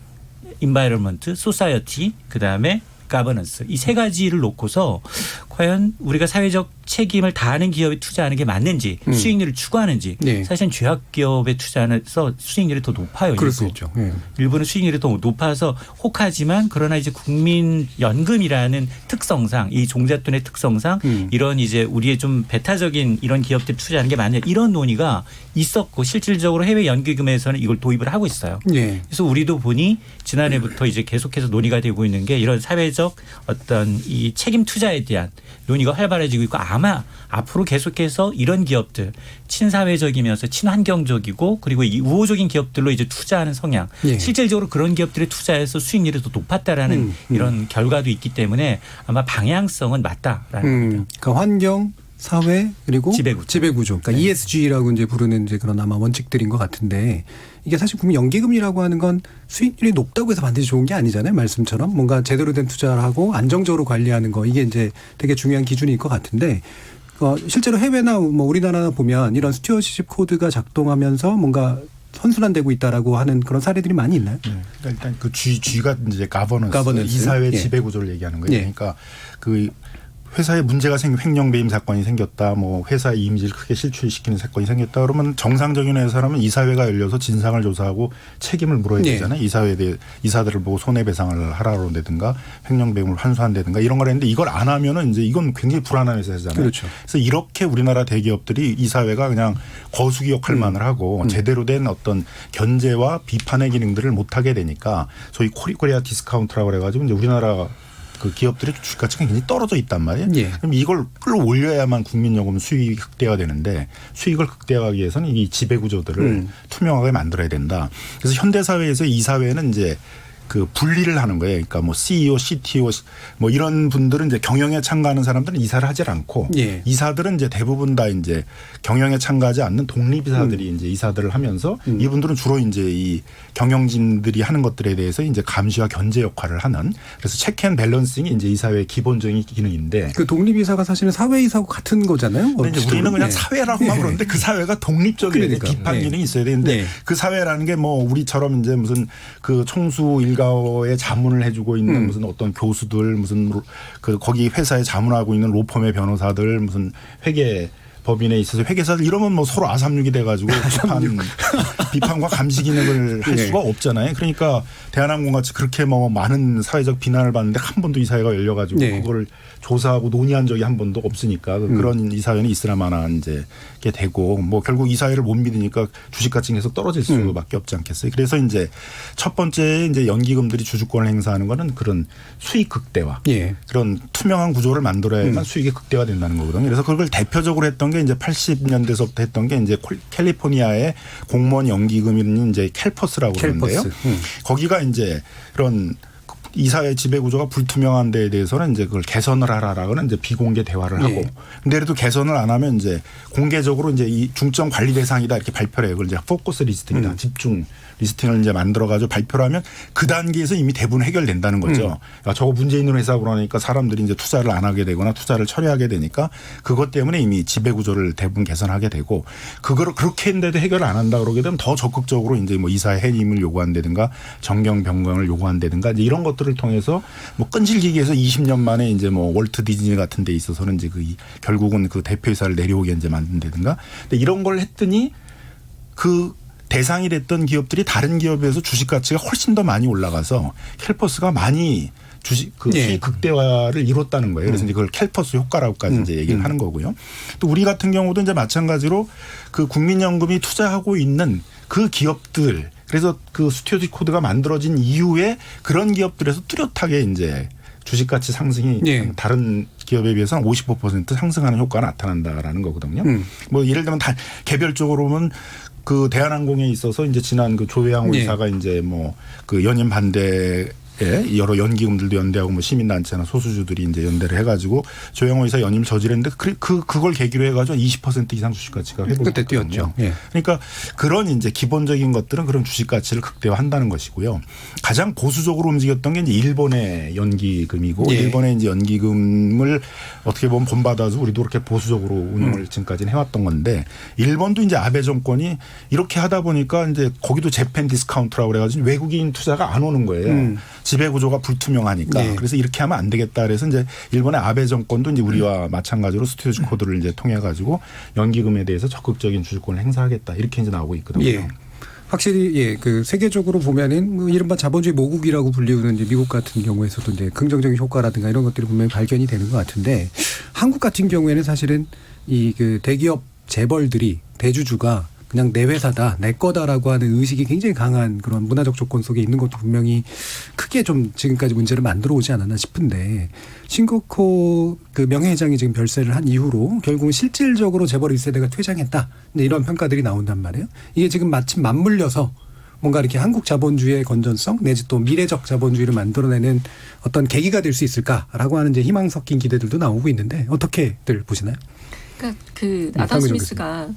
environment, society, 그다음에 governance 이 세 가지를 놓고서 과연 우리가 사회적 책임을 다하는 기업에 투자하는 게 맞는지 수익률을 추구하는지 네. 사실은 죄악기업에 투자해서 수익률이 더 높아요. 그럴 수 있죠. 네. 일부는 수익률이 더 높아서 혹하지만 그러나 이제 국민연금이라는 특성상 이 종잣돈의 특성상 이런 이제 우리의 좀 배타적인 이런 기업들 투자하는 게 맞냐 이런 논의가 있었고 실질적으로 해외 연기금에서는 이걸 도입을 하고 있어요. 네. 그래서 우리도 보니 지난해부터 이제 계속해서 논의가 되고 있는 게 이런 사회적 어떤 이 책임 투자에 대한 논의가 활발해지고 있고 아마 앞으로 계속해서 이런 기업들 친사회적이면서 친환경적이고 그리고 이 우호적인 기업들로 이제 투자하는 성향 예. 실질적으로 그런 기업들에 투자해서 수익률이 더 높았다라는 이런 결과도 있기 때문에 아마 방향성은 맞다라는 겁니다. 그러니까 환경, 사회 그리고 지배구조. 그러니까 ESG라고 이제 부르는 이제 그런 아마 원칙들인 것 같은데 이게 사실 국민 연기금이라고 하는 건 수익률이 높다고 해서 반드시 좋은 게 아니잖아요. 말씀처럼 뭔가 제대로 된 투자를 하고 안정적으로 관리하는 거 이게 이제 되게 중요한 기준일 것 같은데 실제로 해외나 뭐 우리나라 보면 이런 스튜어드십 코드가 작동하면서 뭔가 선순환되고 있다라고 하는 그런 사례들이 많이 있나요? 네. 그러니까 일단 그 G가 이제 가버넌스. 이사회 예. 지배 구조를 얘기하는 거예요. 예. 그러니까 그 회사에 문제가 생긴 횡령 배임 사건이 생겼다. 뭐 회사의 이미지를 크게 실추시키는 사건이 생겼다. 그러면 정상적인 회사라면 이사회가 열려서 진상을 조사하고 책임을 물어야 되잖아요. 이사회에 대해 이사들을 보고 손해배상을 하라고 내든가 횡령 배임을 환수한다든가 이런 걸 했는데 이걸 안 하면은 이제 이건 굉장히 불안한 회사잖아요. 그렇죠. 그래서 이렇게 우리나라 대기업들이 이사회가 그냥 거수기 역할만을 하고 제대로 된 어떤 견제와 비판의 기능들을 못 하게 되니까 소위 코리아 디스카운트라고 그래가지고 이제 우리나라 그 기업들의 주식가치가 굉장히 떨어져 있단 말이에요. 예. 그럼 이걸 끌어올려야만 국민연금 수익이 극대화가 되는데 수익을 극대화하기 위해서는 이 지배구조들을 투명하게 만들어야 된다. 그래서 현대사회에서 이사회는 이제 그 분리를 하는 거예요. 그러니까 뭐 CEO, CTO 뭐 이런 분들은 이제 경영에 참가하는 사람들은 이사를 하질 않고 예. 이사들은 이제 대부분 다 이제 경영에 참가하지 않는 독립이사들이 이제 이사들을 하면서 이분들은 주로 이제 이 경영진들이 하는 것들에 대해서 이제 감시와 견제 역할을 하는 그래서 체크 앤 밸런싱이 이제 이사회의 기본적인 기능인데 그 독립이사가 사실은 사회이사하고 같은 거잖아요. 근데 이제 우리는 그냥 예. 사회라고만 그러는데 그 사회가 독립적인 그러니까. 비판 기능이 있어야 되는데 그 사회라는 게 뭐 우리처럼 이제 무슨 그 총수 일가의 자문을 해주고 있는 무슨 어떤 교수들 무슨 그 거기 회사에 자문하고 있는 로펌의 변호사들 무슨 회계 법인에 있어서 회계사들 이러면 뭐 서로 아삼육이 돼가지고 비판과 감시 기능을 할 수가 없잖아요. 그러니까 대한항공 같이 그렇게 뭐 많은 사회적 비난을 받는데 한 번도 이 사회가 열려가지고 그걸 조사하고 논의한 적이 한 번도 없으니까 그런 이 사회는 있으나마나 이제 게 되고 뭐 결국 이 사회를 못 믿으니까 주식 가치가 계속 떨어질 수밖에 없지 않겠어요. 그래서 이제 첫 번째 이제 연기금들이 주주권을 행사하는 거는 그런 수익 극대화, 그런 투명한 구조를 만들어야만 수익이 극대화된다는 거거든요. 그래서 그걸 대표적으로 했던 게 이제 80년대서부터 했던 게 이제 캘리포니아의 공무원 연기금인 이제 캘퍼스라고 그러는데요. 거기가 이제 그런 이사회 지배 구조가 불투명한 데에 대해서는 이제 그걸 개선을 하라라고는 이제 비공개 대화를 하고. 근데 그래도 개선을 안 하면 이제 공개적으로 이제 이 중점 관리 대상이다 이렇게 발표를 해요. 그걸 이제 포커스 리스팅이다. 집중 리스팅을 이제 만들어 가지고 발표를 하면 그 단계에서 이미 대부분 해결된다는 거죠. 그러니까 저거 문제 있는 회사 그러니까 사람들이 이제 투자를 안 하게 되거나 투자를 처리하게 되니까 그것 때문에 이미 지배 구조를 대부분 개선하게 되고 그거를 그렇게 했는데도 해결을 안 한다 그러게 되면 더 적극적으로 이제 뭐 이사의 해임을 요구한다든가 정경 변경을 요구한다든가 이제 이런 것들을 통해서 뭐 끈질기게 해서 20년 만에 이제 뭐 월트 디즈니 같은 데 있어서는 이제 그 결국은 그 대표이사를 내려오게 이제 만든다든가 근데 이런 걸 했더니 그 대상이 됐던 기업들이 다른 기업에서 주식 가치가 훨씬 더 많이 올라가서 캘퍼스가 많이 주식 그 수익 극대화를 이뤘다는 거예요. 그래서 이제 그걸 캘퍼스 효과라고까지 이제 얘기를 하는 거고요. 또 우리 같은 경우도 이제 마찬가지로 그 국민연금이 투자하고 있는 그 기업들 그래서 그 스튜어드십 코드가 만들어진 이후에 그런 기업들에서 뚜렷하게 이제 주식 가치 상승이 다른 기업에 비해서 55% 상승하는 효과가 나타난다라는 거거든요. 뭐 예를 들면 다 개별적으로 보면 그 대한항공에 있어서 이제 지난 그 조혜양 의사가 이제 뭐 그 연임 반대 여러 연기금들도 연대하고 뭐 시민단체나 소수주들이 이제 연대를 해가지고 조영호 이사 연임을 저지했는데 그걸 계기로 해가지고 20% 이상 주식 가치가 회복됐거든요. 예. 그러니까 그런 이제 기본적인 것들은 그런 주식 가치를 극대화한다는 것이고요. 가장 보수적으로 움직였던 게 이제 일본의 연기금이고 예. 일본의 이제 연기금을 어떻게 보면 본받아서 우리도 그렇게 보수적으로 운영을 지금까지는 해왔던 건데 일본도 이제 아베 정권이 이렇게 하다 보니까 이제 거기도 재팬 디스카운트라고 그래가지고 외국인 투자가 안 오는 거예요. 지배 구조가 불투명하니까. 네. 그래서 이렇게 하면 안 되겠다. 그래서 이제 일본의 아베 정권도 이제 우리와 마찬가지로 스튜어즈 코드를 이제 통해 가지고 연기금에 대해서 적극적인 주주권을 행사하겠다. 이렇게 이제 나오고 있거든요. 예. 확실히 그 세계적으로 보면은 뭐 이른바 자본주의 모국이라고 불리우는 이제 미국 같은 경우에서도 이제 긍정적인 효과라든가 이런 것들이 분명히 발견이 되는 것 같은데 한국 같은 경우에는 사실은 이 그 대기업 재벌들이 대주주가 그냥 내 회사다, 내 거다라고 하는 의식이 굉장히 강한 그런 문화적 조건 속에 있는 것도 분명히 크게 좀 지금까지 문제를 만들어 오지 않았나 싶은데 신국호 그 명예회장이 지금 별세를 한 이후로 결국은 실질적으로 재벌 1세대가 퇴장했다. 이런 평가들이 나온단 말이에요. 이게 지금 마침 맞물려서 뭔가 이렇게 한국 자본주의의 건전성 내지 또 미래적 자본주의를 만들어내는 어떤 계기가 될 수 있을까라고 하는 이제 희망 섞인 기대들도 나오고 있는데 어떻게들 보시나요? 그러니까 그 아담 스미스가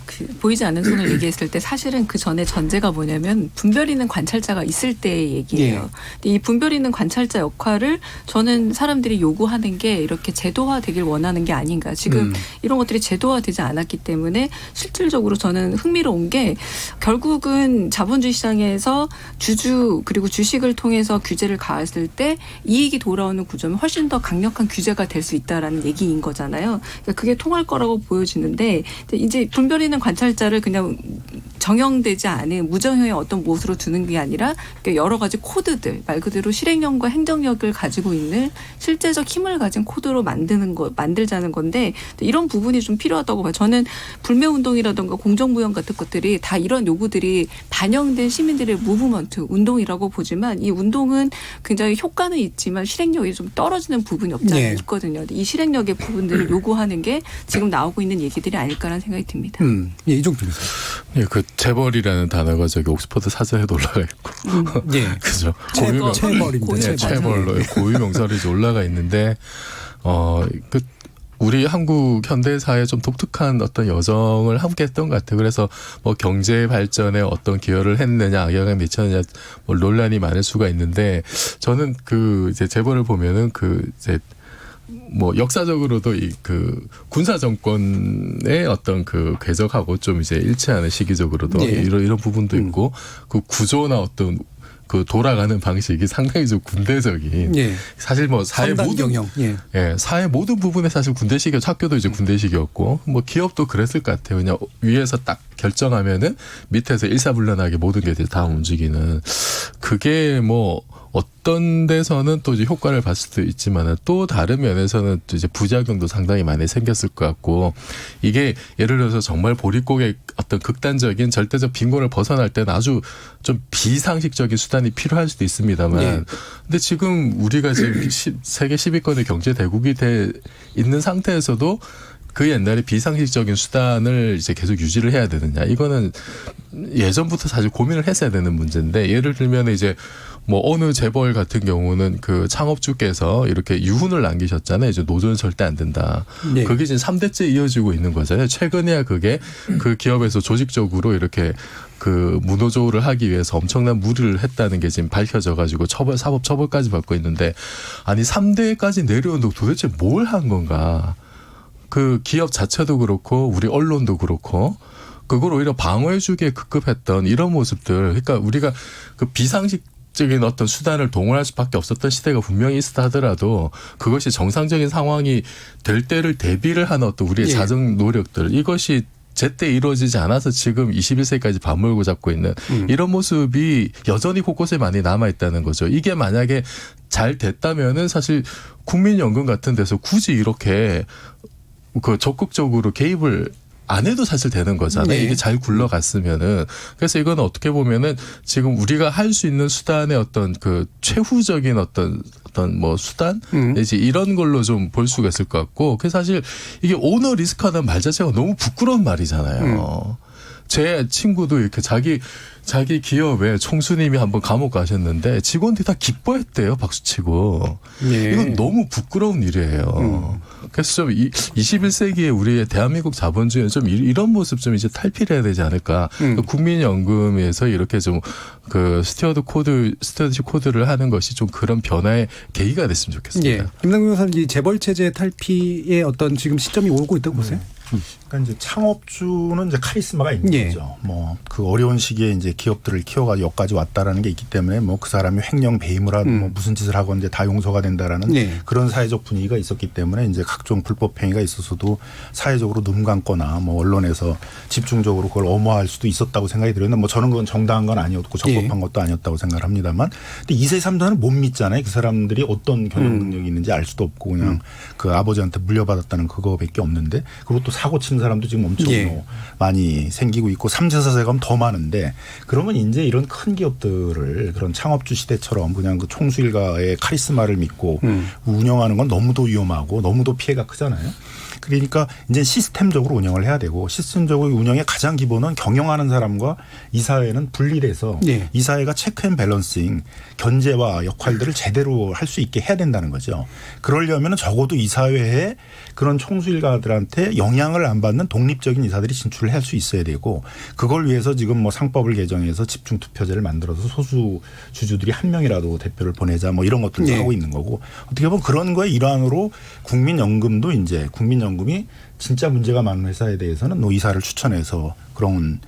그 보이지 않는 손을 얘기했을 때 사실은 그 전에 전제가 뭐냐면 분별 있는 관찰자가 있을 때의 얘기예요. 예. 근데 이 분별 있는 관찰자 역할을 저는 사람들이 요구하는 게 이렇게 제도화되길 원하는 게 아닌가. 지금 이런 것들이 제도화되지 않았기 때문에 실질적으로 저는 흥미로운 게 결국은 자본주의 시장에서 주주 그리고 주식을 통해서 규제를 가했을 때 이익이 돌아오는 구조면 훨씬 더 강력한 규제가 될 수 있다라는 얘기인 거잖아요. 그러니까 그게 통할 거라고 보여지는데 이제 분별 있는 관찰자를 그냥 정형되지 않은 무정형의 어떤 못으로 두는 게 아니라 여러 가지 코드들 말 그대로 실행력과 행정력을 가지고 있는 실제적 힘을 가진 코드로 만들자는 건데 이런 부분이 좀 필요하다고 봐요. 저는 불매운동이라든가 공정무역 같은 것들이 다 이런 요구들이 반영된 시민들의 무브먼트 운동이라고 보지만 이 운동은 굉장히 효과는 있지만 실행력이 좀 떨어지는 부분이 없지 않아 있거든요. 이 실행력의 부분들을 요구하는 게 지금 나오고 있는 얘기들이 아닐까라는 생각이 듭니다. 예, 이종필 교수. 예, 그 재벌이라는 단어가 저기 옥스퍼드 사전에도 올라가 있고, 예, 그죠? 체벌입니다. 네, 체벌로 고유 명사로 이제 올라가 있는데, 그 우리 한국 현대사에 좀 독특한 어떤 여정을 함께했던 것 같아요. 그래서 뭐 경제 발전에 어떤 기여를 했느냐, 영향을 미쳤느냐, 뭐 논란이 많을 수가 있는데, 저는 그 이제 재벌을 보면은 그 이제 뭐 역사적으로도 이 그 군사 정권의 어떤 그 궤적하고 좀 이제 일치하는 시기적으로도 이런 부분도 있고 그 구조나 어떤 그 돌아가는 방식이 상당히 좀 군대적인 사실 뭐 사회 모든 사회 모든 부분에 사실 군대식이었고 학교도 이제 군대식이었고 뭐 기업도 그랬을 것 같아요. 그냥 위에서 딱 결정하면은 밑에서 일사불란하게 모든 게 다 움직이는 그게 뭐 어떤 데서는 또 이제 효과를 봤을 수도 있지만 또 다른 면에서는 또 이제 부작용도 상당히 많이 생겼을 것 같고 이게 예를 들어서 정말 보릿고개 어떤 극단적인 절대적 빈곤을 벗어날 때는 아주 좀 비상식적인 수단이 필요할 수도 있습니다만 근데 지금 우리가 지금 세계 10위권의 경제 대국이 돼 있는 상태에서도 그 옛날에 비상식적인 수단을 이제 계속 유지를 해야 되느냐. 이거는 예전부터 사실 고민을 했어야 되는 문제인데 예를 들면 이제 뭐 어느 재벌 같은 경우는 그 창업주께서 이렇게 유훈을 남기셨잖아요. 이제 노조는 절대 안 된다. 그게 이제 3대째 이어지고 있는 거잖아요. 최근에야 그게 그 기업에서 조직적으로 이렇게 그 무노조를 하기 위해서 엄청난 무리를 했다는 게 지금 밝혀져 가지고 사법 처벌까지 받고 있는데 아니 3대까지 내려온다고 도대체 뭘 한 건가. 그 기업 자체도 그렇고 우리 언론도 그렇고 그걸 오히려 방어해주기에 급급했던 이런 모습들. 그러니까 우리가 그 비상식적인 어떤 수단을 동원할 수밖에 없었던 시대가 분명히 있었다 하더라도 그것이 정상적인 상황이 될 때를 대비를 하는 어떤 우리의 자정 노력들 이것이 제때 이루어지지 않아서 지금 21세기까지 밥물고 잡고 있는 이런 모습이 여전히 곳곳에 많이 남아있다는 거죠. 이게 만약에 잘 됐다면은 사실 국민연금 같은 데서 굳이 이렇게 그 적극적으로 개입을 안 해도 사실 되는 거잖아요. 이게 잘 굴러갔으면은. 그래서 이건 어떻게 보면은 지금 우리가 할 수 있는 수단의 어떤 그 최후적인 어떤 뭐 수단? 내지 이런 걸로 좀 볼 수가 있을 것 같고. 그래서 사실 이게 오너 리스크하는 말 자체가 너무 부끄러운 말이잖아요. 제 친구도 이렇게 자기 자기 기업에 총수님이 한번 감옥 가셨는데 직원들이 다 기뻐했대요. 박수치고. 예. 이건 너무 부끄러운 일이에요. 그래서 좀 21세기에 우리의 대한민국 자본주의는 좀 이런 모습 좀 이제 탈피를 해야 되지 않을까. 국민연금에서 이렇게 좀 그 스튜어드십 코드를 하는 것이 좀 그런 변화의 계기가 됐으면 좋겠습니다. 예. 김남국 변호사님, 이 재벌 체제 탈피의 어떤 지금 시점이 오고 있다고 보세요? 그러니까 이제 창업주는 이제 카리스마가 있는 예. 거죠. 뭐 그 어려운 시기에 이제 기업들을 키워가지고 여기까지 왔다라는 게 있기 때문에 뭐 그 사람이 횡령 배임을 하든 뭐 무슨 짓을 하건 이제 다 용서가 된다라는 예. 그런 사회적 분위기가 있었기 때문에 이제 각종 불법 행위가 있어서도 사회적으로 눈 감거나 뭐 언론에서 집중적으로 그걸 엄호할 수도 있었다고 생각이 들었는데 뭐 저는 그건 정당한 건 아니었고 적법한 것도 아니었다고 생각을 합니다만 근데 2세 3세는 못 믿잖아요. 그 사람들이 어떤 경영 능력이 있는지 알 수도 없고 그냥 그 아버지한테 물려받았다는 그거밖에 없는데 그리고 또 사고 치는 사람도 지금 엄청 예. 많이 생기고 있고 3세 4세가 하면 더 많은데 그러면 이제 이런 큰 기업들을 그런 창업주 시대처럼 그냥 그 총수일가의 카리스마를 믿고 운영하는 건 너무도 위험하고 너무도 피해가 크잖아요. 그러니까 이제 시스템적으로 운영을 해야 되고 시스템적으로 운영의 가장 기본은 경영하는 사람과 이 사회는 분리돼서 네. 이 사회가 체크 앤 밸런싱 견제와 역할들을 제대로 할 수 있게 해야 된다는 거죠. 그러려면 적어도 이 사회에 그런 총수일가들한테 영향을 안 받는 독립적인 이사들이 진출을 할 수 있어야 되고 그걸 위해서 지금 뭐 상법을 개정해서 집중투표제를 만들어서 소수 주주들이 한 명이라도 대표를 보내자 뭐 이런 것들을 네. 하고 있는 거고 어떻게 보면 그런 거의 일환으로 국민연금도 이제 국민연금이 진짜 문제가 많은 회사에 대해서는 이사를 추천해서 그런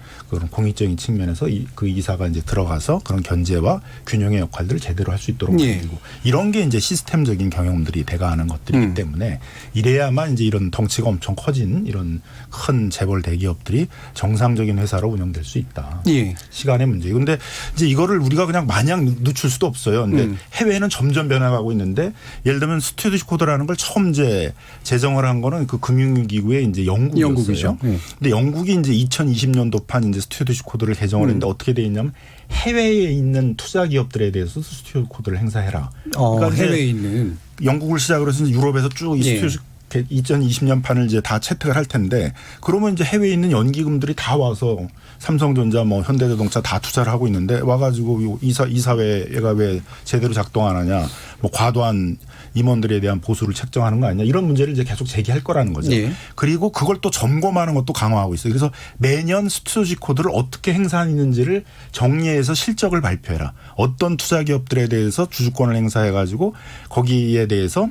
공익적인 측면에서 그 이사가 이제 들어가서 그런 견제와 균형의 역할들을 제대로 할 수 있도록 만들고 이런 게 이제 시스템적인 경영들이 돼가는 것들이기 때문에 이래야만 이제 이런 덩치가 엄청 커진 이런 큰 재벌 대기업들이 정상적인 회사로 운영될 수 있다. 예. 시간의 문제. 근데 이제 이거를 우리가 그냥 마냥 늦출 수도 없어요. 근데 해외는 점점 변화가고 있는데 예를 들면 스튜어디십 코드라는 걸 처음 이제 제정을 한 거는 그 금융기구의 이제 영국이었어요. 영국이죠. 예. 근데 영국이 이제 2020년도판 이제 스튜어디십 코드를 개정을 했는데 어떻게 돼 있냐면 해외에 있는 투자 기업들에 대해서 스튜어디십 코드를 행사해라. 그러니까 해외에 있는 영국을 시작으로 해서 유럽에서 쭉 이 스튜어디십 2020년 판을 이제 다 채택을 할 텐데 그러면 이제 해외에 있는 연기금들이 다 와서 삼성전자 뭐 현대자동차 다 투자를 하고 있는데 와가지고 이 사회가 왜 제대로 작동 안 하냐 뭐 과도한 임원들에 대한 보수를 책정하는 거 아니냐 이런 문제를 이제 계속 제기할 거라는 거죠. 네. 그리고 그걸 또 점검하는 것도 강화하고 있어요. 그래서 매년 스튜어디십 코드를 어떻게 행사하는지를 정리해서 실적을 발표해라. 어떤 투자 기업들에 대해서 주주권을 행사해가지고 거기에 대해서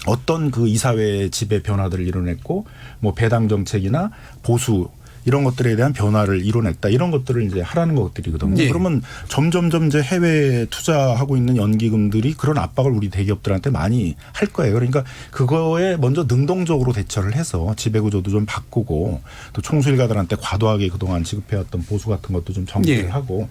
어떤 그 이사회의 지배 변화들을 이뤄냈고 뭐 배당 정책이나 보수 이런 것들에 대한 변화를 이뤄냈다. 이런 것들을 이제 하라는 것들이거든요. 예. 그러면 점점점 이제 해외에 투자하고 있는 연기금들이 그런 압박을 우리 대기업들한테 많이 할 거예요. 그러니까 그거에 먼저 능동적으로 대처를 해서 지배구조도 좀 바꾸고 또 총수일가들한테 과도하게 그동안 지급해왔던 보수 같은 것도 좀 정리를 예. 하고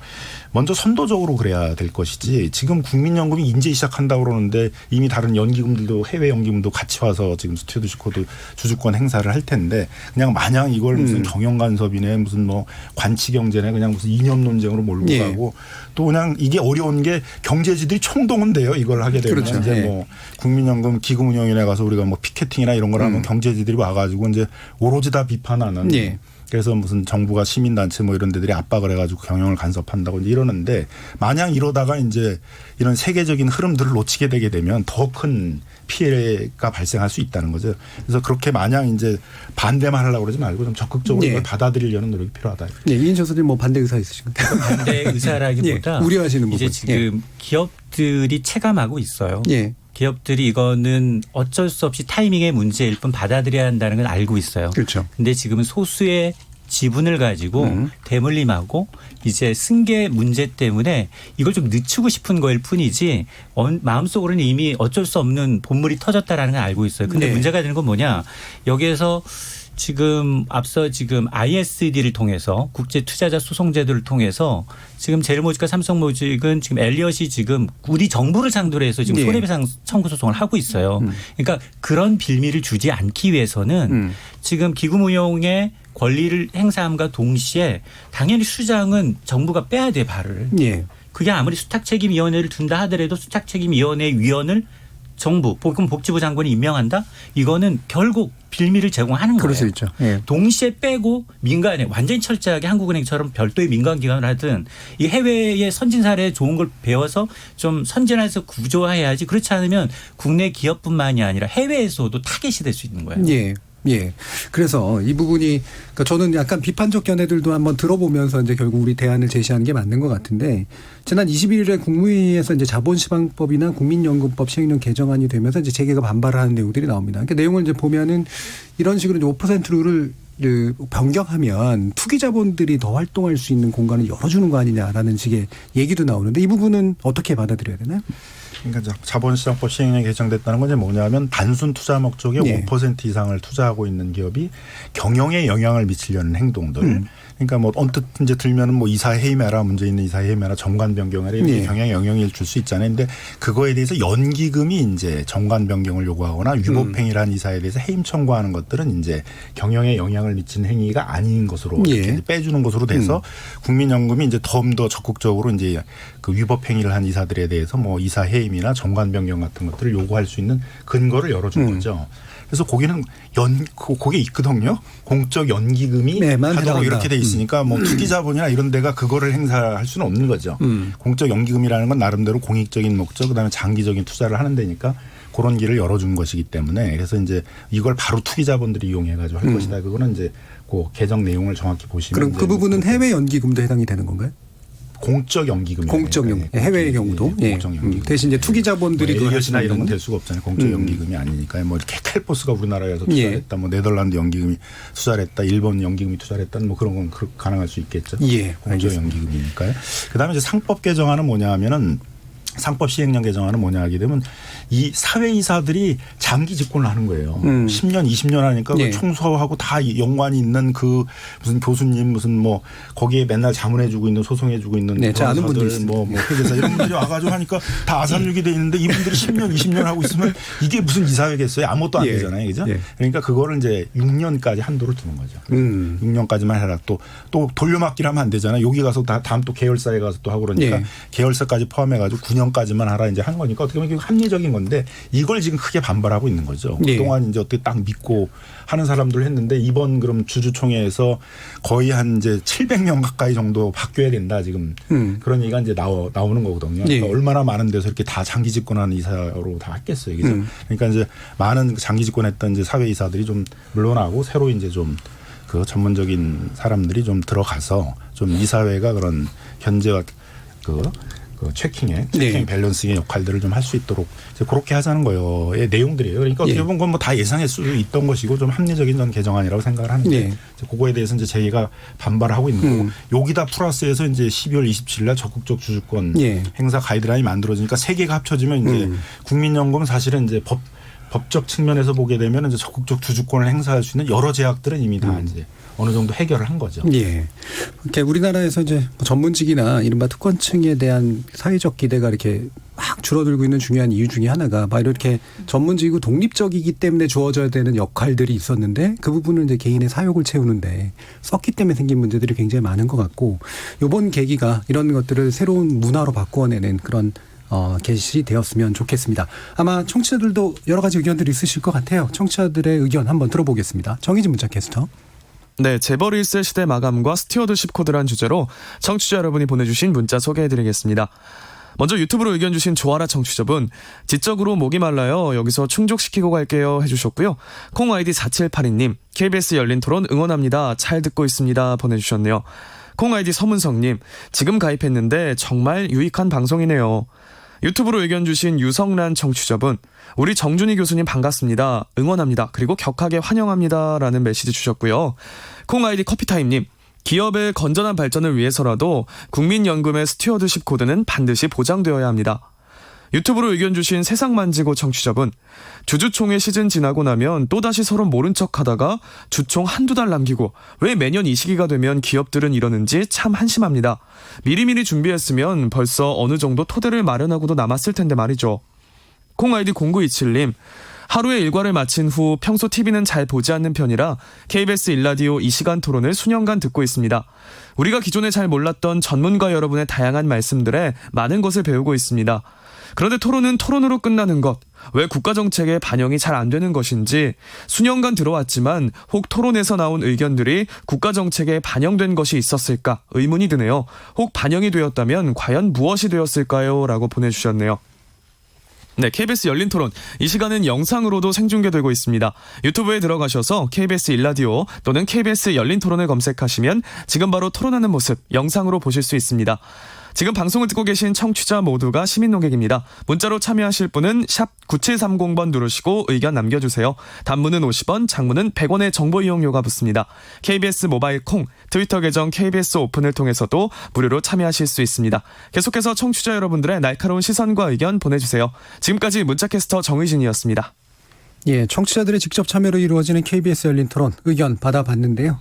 먼저 선도적으로 그래야 될 것이지 지금 국민연금이 이제 시작한다고 그러는데 이미 다른 연기금들도 해외 연기금도 같이 와서 지금 스튜어디십 코드 주주권 행사를 할 텐데 그냥 마냥 이걸 무슨 경영간섭이네 무슨 뭐 관치경제네 그냥 무슨 이념 논쟁으로 몰고 예. 가고 또 그냥 이게 어려운 게 경제지들이 총동원 돼요. 이걸 하게 되면 그렇죠. 이제 예. 뭐 국민연금 기금운용위원회 가서 우리가 뭐 피켓팅이나 이런 걸 하면 경제지들이 와가지고 이제 오로지 다 비판하는 예. 그래서 무슨 정부가 시민단체 뭐 이런 데들이 압박을 해가지고 경영을 간섭한다고 이제 이러는데 마냥 이러다가 이제 이런 세계적인 흐름들을 놓치게 되게 되면 더 큰 피해가 발생할 수 있다는 거죠. 그래서 그렇게 마냥 이제 반대만 하려고 그러지 말고 좀 적극적으로 네. 이걸 받아들이려는 노력이 필요하다. 네, 이인 교수님 뭐 반대 의사 있으신가요? 반대 의사라기보다 예, 우려하시는 부분. 이제 지금 기업들이 체감하고 있어요. 예. 기업들이 이거는 어쩔 수 없이 타이밍의 문제일 뿐 받아들여야 한다는 건 알고 있어요. 그렇죠. 근데 지금은 소수의 지분을 가지고 대물림하고 이제 승계 문제 때문에 이걸 좀 늦추고 싶은 거일 뿐이지 마음속으로는 이미 어쩔 수 없는 본물이 터졌다라는 걸 알고 있어요. 근데 네. 문제가 되는 건 뭐냐. 여기에서 지금 앞서 지금 ISD를 통해서 국제 투자자 소송 제도를 통해서 지금 제일모직과 삼성모직은 지금 엘리엇이 지금 우리 정부를 상대로 해서 지금 네. 손해배상 청구 소송을 하고 있어요. 그러니까 그런 빌미를 주지 않기 위해서는 지금 기금운용의 권리를 행사함과 동시에 당연히 수장은 정부가 빼야 돼 발을. 예. 그게 아무리 수탁책임위원회를 둔다 하더라도 수탁책임위원회 위원을 정부, 보건복지부 장관이 임명한다? 이거는 결국 빌미를 제공하는 거예요. 그럴 수 있죠. 예. 동시에 빼고 민간에 완전히 철저하게 한국은행처럼 별도의 민간 기관을 하든 이 해외의 선진 사례에 좋은 걸 배워서 좀 선진화해서 구조화해야지. 그렇지 않으면 국내 기업뿐만이 아니라 해외에서도 타겟이 될 수 있는 거예요. 예. 예. 그래서 이 부분이, 그러니까 저는 약간 비판적 견해들도 한번 들어보면서 이제 결국 우리 대안을 제시하는 게 맞는 것 같은데, 지난 21일에 국무회의에서 이제 자본시장법이나 국민연금법 시행령 개정안이 되면서 이제 재계가 반발을 하는 내용들이 나옵니다. 그러니까 내용을 이제 보면은 이런 식으로 이제 5% 룰을 변경하면 투기 자본들이 더 활동할 수 있는 공간을 열어주는 거 아니냐라는 식의 얘기도 나오는데, 이 부분은 어떻게 받아들여야 되나요? 그러니까 자본시장법 시행령이 개정됐다는 건 이제 뭐냐면 단순 투자 목적에 예. 5% 이상을 투자하고 있는 기업이 경영에 영향을 미치려는 행동들. 그러니까 뭐 언뜻 이제 들면은 뭐 이사 해임해라, 문제 있는 이사 해임해라, 정관 변경해라 이렇게 예. 경영에 영향을 줄 수 있잖아요. 근데 그거에 대해서 연기금이 이제 정관 변경을 요구하거나 위법행위라는 이사에 대해서 해임 청구하는 것들은 이제 경영에 영향을 미치는 행위가 아닌 것으로 예. 이렇게 빼주는 것으로 돼서 국민연금이 이제 더 적극적으로 이제 그 위법행위를 한 이사들에 대해서 뭐 이사 해임이나 정관 변경 같은 것들을 요구할 수 있는 근거를 열어준 거죠. 그래서 거기는 거기에 있거든요. 공적 연기금이 하도록 이렇게 돼 있으니까 뭐 투기자본이나 이런 데가 그거를 행사할 수는 없는 거죠. 공적 연기금이라는 건 나름대로 공익적인 목적, 그다음에 장기적인 투자를 하는 데니까 그런 길을 열어준 것이기 때문에, 그래서 이제 이걸 바로 투기자본들이 이용해가지고 할 것이다. 그거는 이제 그 개정 내용을 정확히 보시면. 그럼 그 부분은 해외 연기금도 해당이 되는 건가요? 공적 연기금. 공적 연기금. 해외의 경우도. 예, 공적 연기금. 대신 이제 투기 자본들이 뭐 엘리엇이나 이런 건 될 수가 없잖아요. 공적 연기금이 아니니까. 뭐 이렇게 캘포스가 우리나라에서 투자를 했다. 뭐 네덜란드 연기금이 투자를 했다. 일본 연기금이 투자를 했다. 뭐 그런 건 가능할 수 있겠죠. 예, 공적 연기금이니까요. 그다음에 이제 상법 개정안은 뭐냐면은, 상법 시행령 개정안은 뭐냐 하게 되면 이 사회이사들이 장기 집권을 하는 거예요. 10년, 20년 하니까 예. 그 총수하고 다 연관이 있는 그 무슨 교수님 무슨 뭐 거기에 맨날 자문해주고 있는, 소송해주고 있는 네, 저 아는 분들 변호사들 뭐 회계사 이런 분들이 와가지고 하니까 다 아사르게 돼 있는데 이분들이 10년, 20년 하고 있으면 이게 무슨 이사회겠어요? 아무것도 안 예. 되잖아요, 그죠? 예. 그러니까 그거를 이제 6년까지 한도를 두는 거죠. 6년까지만 해라. 또 돌려막기를 하면 안 되잖아요. 여기 가서 다음 또 계열사에 가서 또 하고 그러니까 예. 계열사까지 계열사까지 포함해가지고 9년까지만 하라 이제 한 거니까 어떻게 보면 이게 합리적인 건데 이걸 지금 크게 반발하고 있는 거죠. 예. 그동안 이제 어떻게 딱 믿고 하는 사람들 했는데 이번 그럼 주주총회에서 거의 한 이제 700명 가까이 정도 바뀌어야 된다 지금 그런 얘기가 이제 나오는 거거든요. 그러니까 예. 얼마나 많은 데서 이렇게 다 장기 집권하는 이사로 다 했겠어요. 그죠? 그러니까 이제 많은 장기 집권했던 이제 사회 이사들이 좀 물러나고 새로 이제 좀 그 전문적인 사람들이 좀 들어가서 좀 이사회가 그런 현재와 그 체킹 네. 밸런싱의 역할들을 좀 할 수 있도록 이제 그렇게 하자는 거의 내용들이에요. 그러니까 어떻게 보면 그건 뭐 다 예상할 수 있던 것이고 좀 합리적인 전 개정안이라고 생각을 하는데 네. 이제 그거에 대해서 이제 저희가 반발하고 있는 거고 여기다 플러스해서 이제 12월 27일 날 적극적 주주권 예. 행사 가이드라인이 만들어지니까 세 개가 합쳐지면 이제 국민연금은 사실은 이제 법적 측면에서 보게 되면 이제 적극적 주주권을 행사할 수 있는 여러 제약들은 이미 다 이제 어느 정도 해결을 한 거죠. 예. 이렇게 우리나라에서 이제 전문직이나 이른바 특권층에 대한 사회적 기대가 이렇게 막 줄어들고 있는 중요한 이유 중에 하나가 바로 이렇게 전문직이고 독립적이기 때문에 주어져야 되는 역할들이 있었는데 그 부분은 이제 개인의 사욕을 채우는데 썼기 때문에 생긴 문제들이 굉장히 많은 것 같고 이번 계기가 이런 것들을 새로운 문화로 바꾸어내는 그런 게시이 되었으면 좋겠습니다. 아마 청취자들도 여러 가지 의견들이 있으실 것 같아요. 청취자들의 의견 한번 들어보겠습니다. 정의진 문자 캐스터. 네, 재벌 1세 시대 마감과 스튜어드십 코드란 주제로 청취자 여러분이 보내주신 문자 소개해드리겠습니다. 먼저 유튜브로 의견 주신 조아라 청취자분, 지적으로 목이 말라요. 여기서 충족시키고 갈게요 해주셨고요. 콩 아이디 4782님, KBS 열린 토론 응원합니다. 잘 듣고 있습니다 보내주셨네요. 콩 아이디 서문성님, 지금 가입했는데 정말 유익한 방송이네요. 유튜브로 의견 주신 유성란 청취자분, 우리 정준희 교수님 반갑습니다. 응원합니다. 그리고 격하게 환영합니다. 라는 메시지 주셨고요. 콩 아이디 커피타임님, 기업의 건전한 발전을 위해서라도 국민연금의 스튜어드십 코드는 반드시 보장되어야 합니다. 유튜브로 의견 주신 세상만지고 청취자분, 주주총회 시즌 지나고 나면 또다시 서로 모른 척하다가 주총 한두 달 남기고 왜 매년 이 시기가 되면 기업들은 이러는지 참 한심합니다. 미리미리 준비했으면 벌써 어느 정도 토대를 마련하고도 남았을 텐데 말이죠. 콩 아이디 0927님, 하루의 일과를 마친 후 평소 TV는 잘 보지 않는 편이라 KBS 일라디오 이 시간 토론을 수년간 듣고 있습니다. 우리가 기존에 잘 몰랐던 전문가 여러분의 다양한 말씀들에 많은 것을 배우고 있습니다. 그런데 토론은 토론으로 끝나는 것, 왜 국가정책에 반영이 잘 안 되는 것인지 수년간 들어왔지만 혹 토론에서 나온 의견들이 국가정책에 반영된 것이 있었을까 의문이 드네요. 혹 반영이 되었다면 과연 무엇이 되었을까요? 라고 보내주셨네요. 네, KBS 열린 토론. 이 시간은 영상으로도 생중계되고 있습니다. 유튜브에 들어가셔서 KBS 일라디오 또는 KBS 열린 토론을 검색하시면 지금 바로 토론하는 모습 영상으로 보실 수 있습니다. 지금 방송을 듣고 계신 청취자 모두가 시민 논객입니다. 문자로 참여하실 분은 샵 9730번 누르시고 의견 남겨주세요. 단문은 50원, 장문은 100원의 정보 이용료가 붙습니다. KBS 모바일 콩, 트위터 계정 KBS 오픈을 통해서도 무료로 참여하실 수 있습니다. 계속해서 청취자 여러분들의 날카로운 시선과 의견 보내주세요. 지금까지 문자캐스터 정의진이었습니다. 예, 청취자들의 직접 참여로 이루어지는 KBS 열린 토론 의견 받아봤는데요.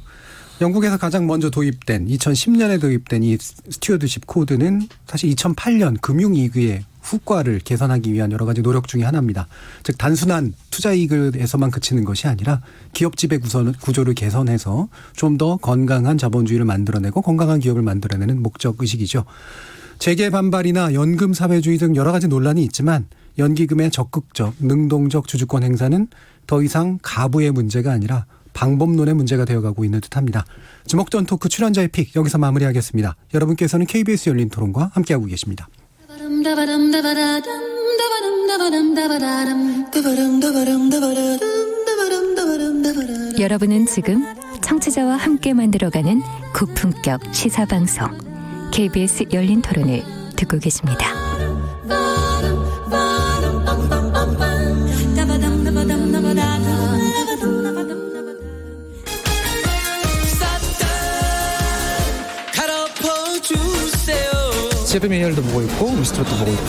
영국에서 가장 먼저 도입된 2010년에 도입된 이 스튜어드십 코드는 사실 2008년 금융위기의 후과를 개선하기 위한 여러 가지 노력 중에 하나입니다. 즉 단순한 투자 이익에서만 그치는 것이 아니라 기업 지배 구조를 개선해서 좀 더 건강한 자본주의를 만들어내고 건강한 기업을 만들어내는 목적 의식이죠. 재계 반발이나 연금 사회주의 등 여러 가지 논란이 있지만 연기금의 적극적, 능동적 주주권 행사는 더 이상 가부의 문제가 아니라 방법론의 문제가 되어가고 있는 듯합니다. 주목전 토크 출연자의 픽 여기서 마무리하겠습니다. 여러분께서는 KBS 열린 토론과 함께하고 계십니다. 여러분은 지금 청취자와 함께 만들어가는 고품격 시사방송 KBS 열린 토론을 듣고 계십니다. 시드미헬도 보고 있고 미스트롯도 보고 있고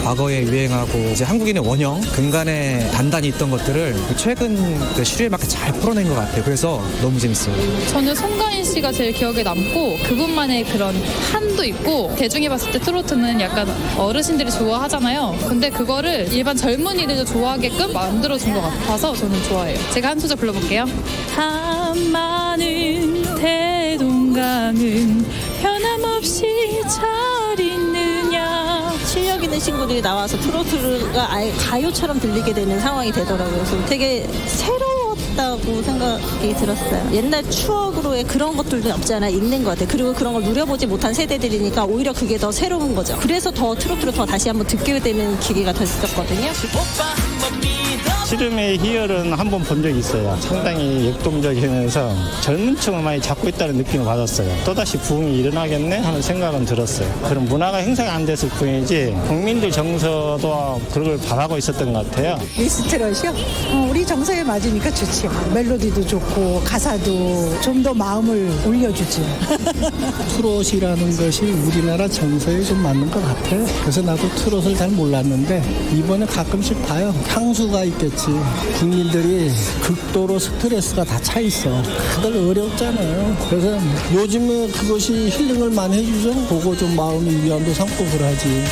과거에 유행하고 이제 한국인의 원형 근간에 단단히 있던 것들을 최근 그 시류에 맞게 잘 풀어낸 것 같아요. 그래서 너무 재밌어요. 저는 송가인 씨가 제일 기억에 남고 그분만의 그런 한도 있고 대중이 봤을 때 트로트는 약간 어르신들이 좋아하잖아요. 근데 그거를 일반 젊은이들도 좋아하게끔 만들어준 것 같아서 저는 좋아해요. 제가 한 소절 불러볼게요. 한마는 대동강은 변함없이 잘 있느냐. 실력 있는 친구들이 나와서 트로트가 아예 가요처럼 들리게 되는 상황이 되더라고요. 그래서 되게 새로웠다고 생각이 들었어요. 옛날 추억으로의 그런 것들도 없지 않아 있는 것 같아요. 그리고 그런 걸 누려보지 못한 세대들이니까 오히려 그게 더 새로운 거죠. 그래서 더 트로트를 더 다시 한번 듣게 되는 기회가 더 있었거든요. 씨름의 희열은 한 번 본 적이 있어요. 상당히 역동적이면서 젊은 층을 많이 잡고 있다는 느낌을 받았어요. 또다시 부흥이 일어나겠네 하는 생각은 들었어요. 그런 문화가 형성이 안 됐을 뿐이지 국민들 정서도 그런 걸 바라고 있었던 것 같아요. 미스트롯이요? 우리 정서에 맞으니까 좋지요. 멜로디도 좋고 가사도 좀 더 마음을 올려주죠. 트롯이라는 것이 우리나라 정서에 좀 맞는 것 같아요. 그래서 나도 트롯을 잘 몰랐는데 이번에 가끔씩 봐요. 향수가 있겠지. 국민들이 극도로 스트레스가 다 차 있어. 다들 어렵잖아요. 그래서 요즘에 그것이 힐링을 많이 해주죠. 보고 좀 마음의 위안도 삼고 그러지.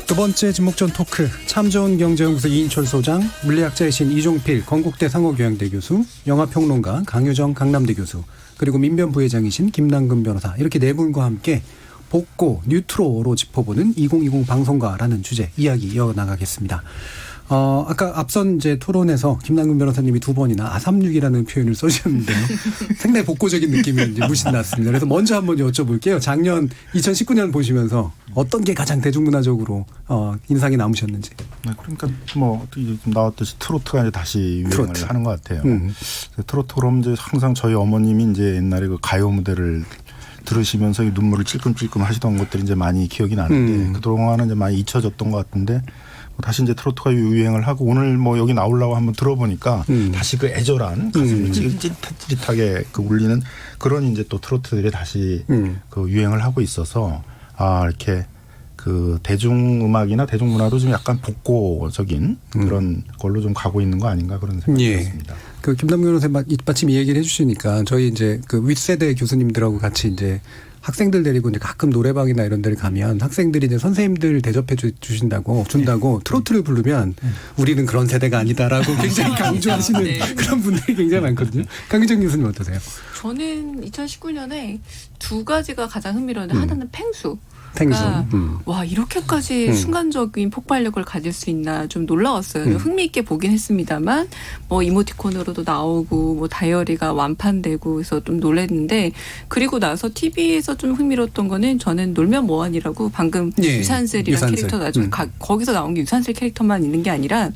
두 번째 지목전 토크, 참 좋은 경제연구소 이인철 소장, 물리학자이신 이종필 건국대 상호교양대 교수, 영화평론가 강유정 강남대 교수, 그리고 민변 부회장이신 김남근 변호사, 이렇게 네 분과 함께 복고 뉴트로로 짚어보는 2020 방송가라는 주제 이야기 이어나가겠습니다. 아까 앞선 이제 토론에서 김남근 변호사님이 두 번이나 아삼육이라는 표현을 써주셨는데요. 상당히 복고적인 느낌이 이제 물씬 났습니다. 그래서 먼저 한번 여쭤볼게요. 작년 2019년 보시면서 어떤 게 가장 대중문화적으로 인상이 남으셨는지. 네, 그러니까 뭐 좀 나왔듯이 트로트가 이제 다시 유행을 트로트. 하는 것 같아요. 트로트 그럼 이제 항상 저희 어머님이 이제 옛날에 그 가요 무대를 들으시면서 이 눈물을 찔끔찔끔 하시던 것들이 이제 많이 기억이 나는데 그동안은 이제 많이 잊혀졌던 것 같은데 다시 이제 트로트가 유행을 하고 오늘 뭐 여기 나오려고 한번 들어보니까 다시 그 애절한 가슴이 찌릿찌릿하게 그 울리는 그런 이제 또 트로트들이 다시 그 유행을 하고 있어서 이렇게 그 대중음악이나 대중문화도 좀 약간 복고적인 그런 걸로 좀 가고 있는 거 아닌가 그런 생각이 듭니다. 그 김남규 변호사 마침 이 얘기를 해주시니까 저희 이제 그 윗세대 교수님들하고 같이 이제 학생들 데리고 이제 가끔 노래방이나 이런 데를 가면 학생들이 이제 선생님들 대접해 준다고 트로트를 부르면 우리는 그런 세대가 아니다라고 굉장히 강조하시는 그런 분들이 굉장히 많거든요. 강기정 교수님 어떠세요? 저는 2019년에 두 가지가 가장 흥미로운데 하나는 팽수. 와 이렇게까지 순간적인 폭발력을 가질 수 있나 좀 놀라웠어요. 좀 흥미있게 보긴 했습니다만 뭐 이모티콘으로도 나오고 뭐 다이어리가 완판되고 그래서 좀 놀랐는데 그리고 나서 TV에서 좀 흥미로웠던 거는 저는 놀면 뭐하니라고 방금 유산슬이라는 캐릭터 거기서 나온 게 유산슬 캐릭터만 있는 게 아니라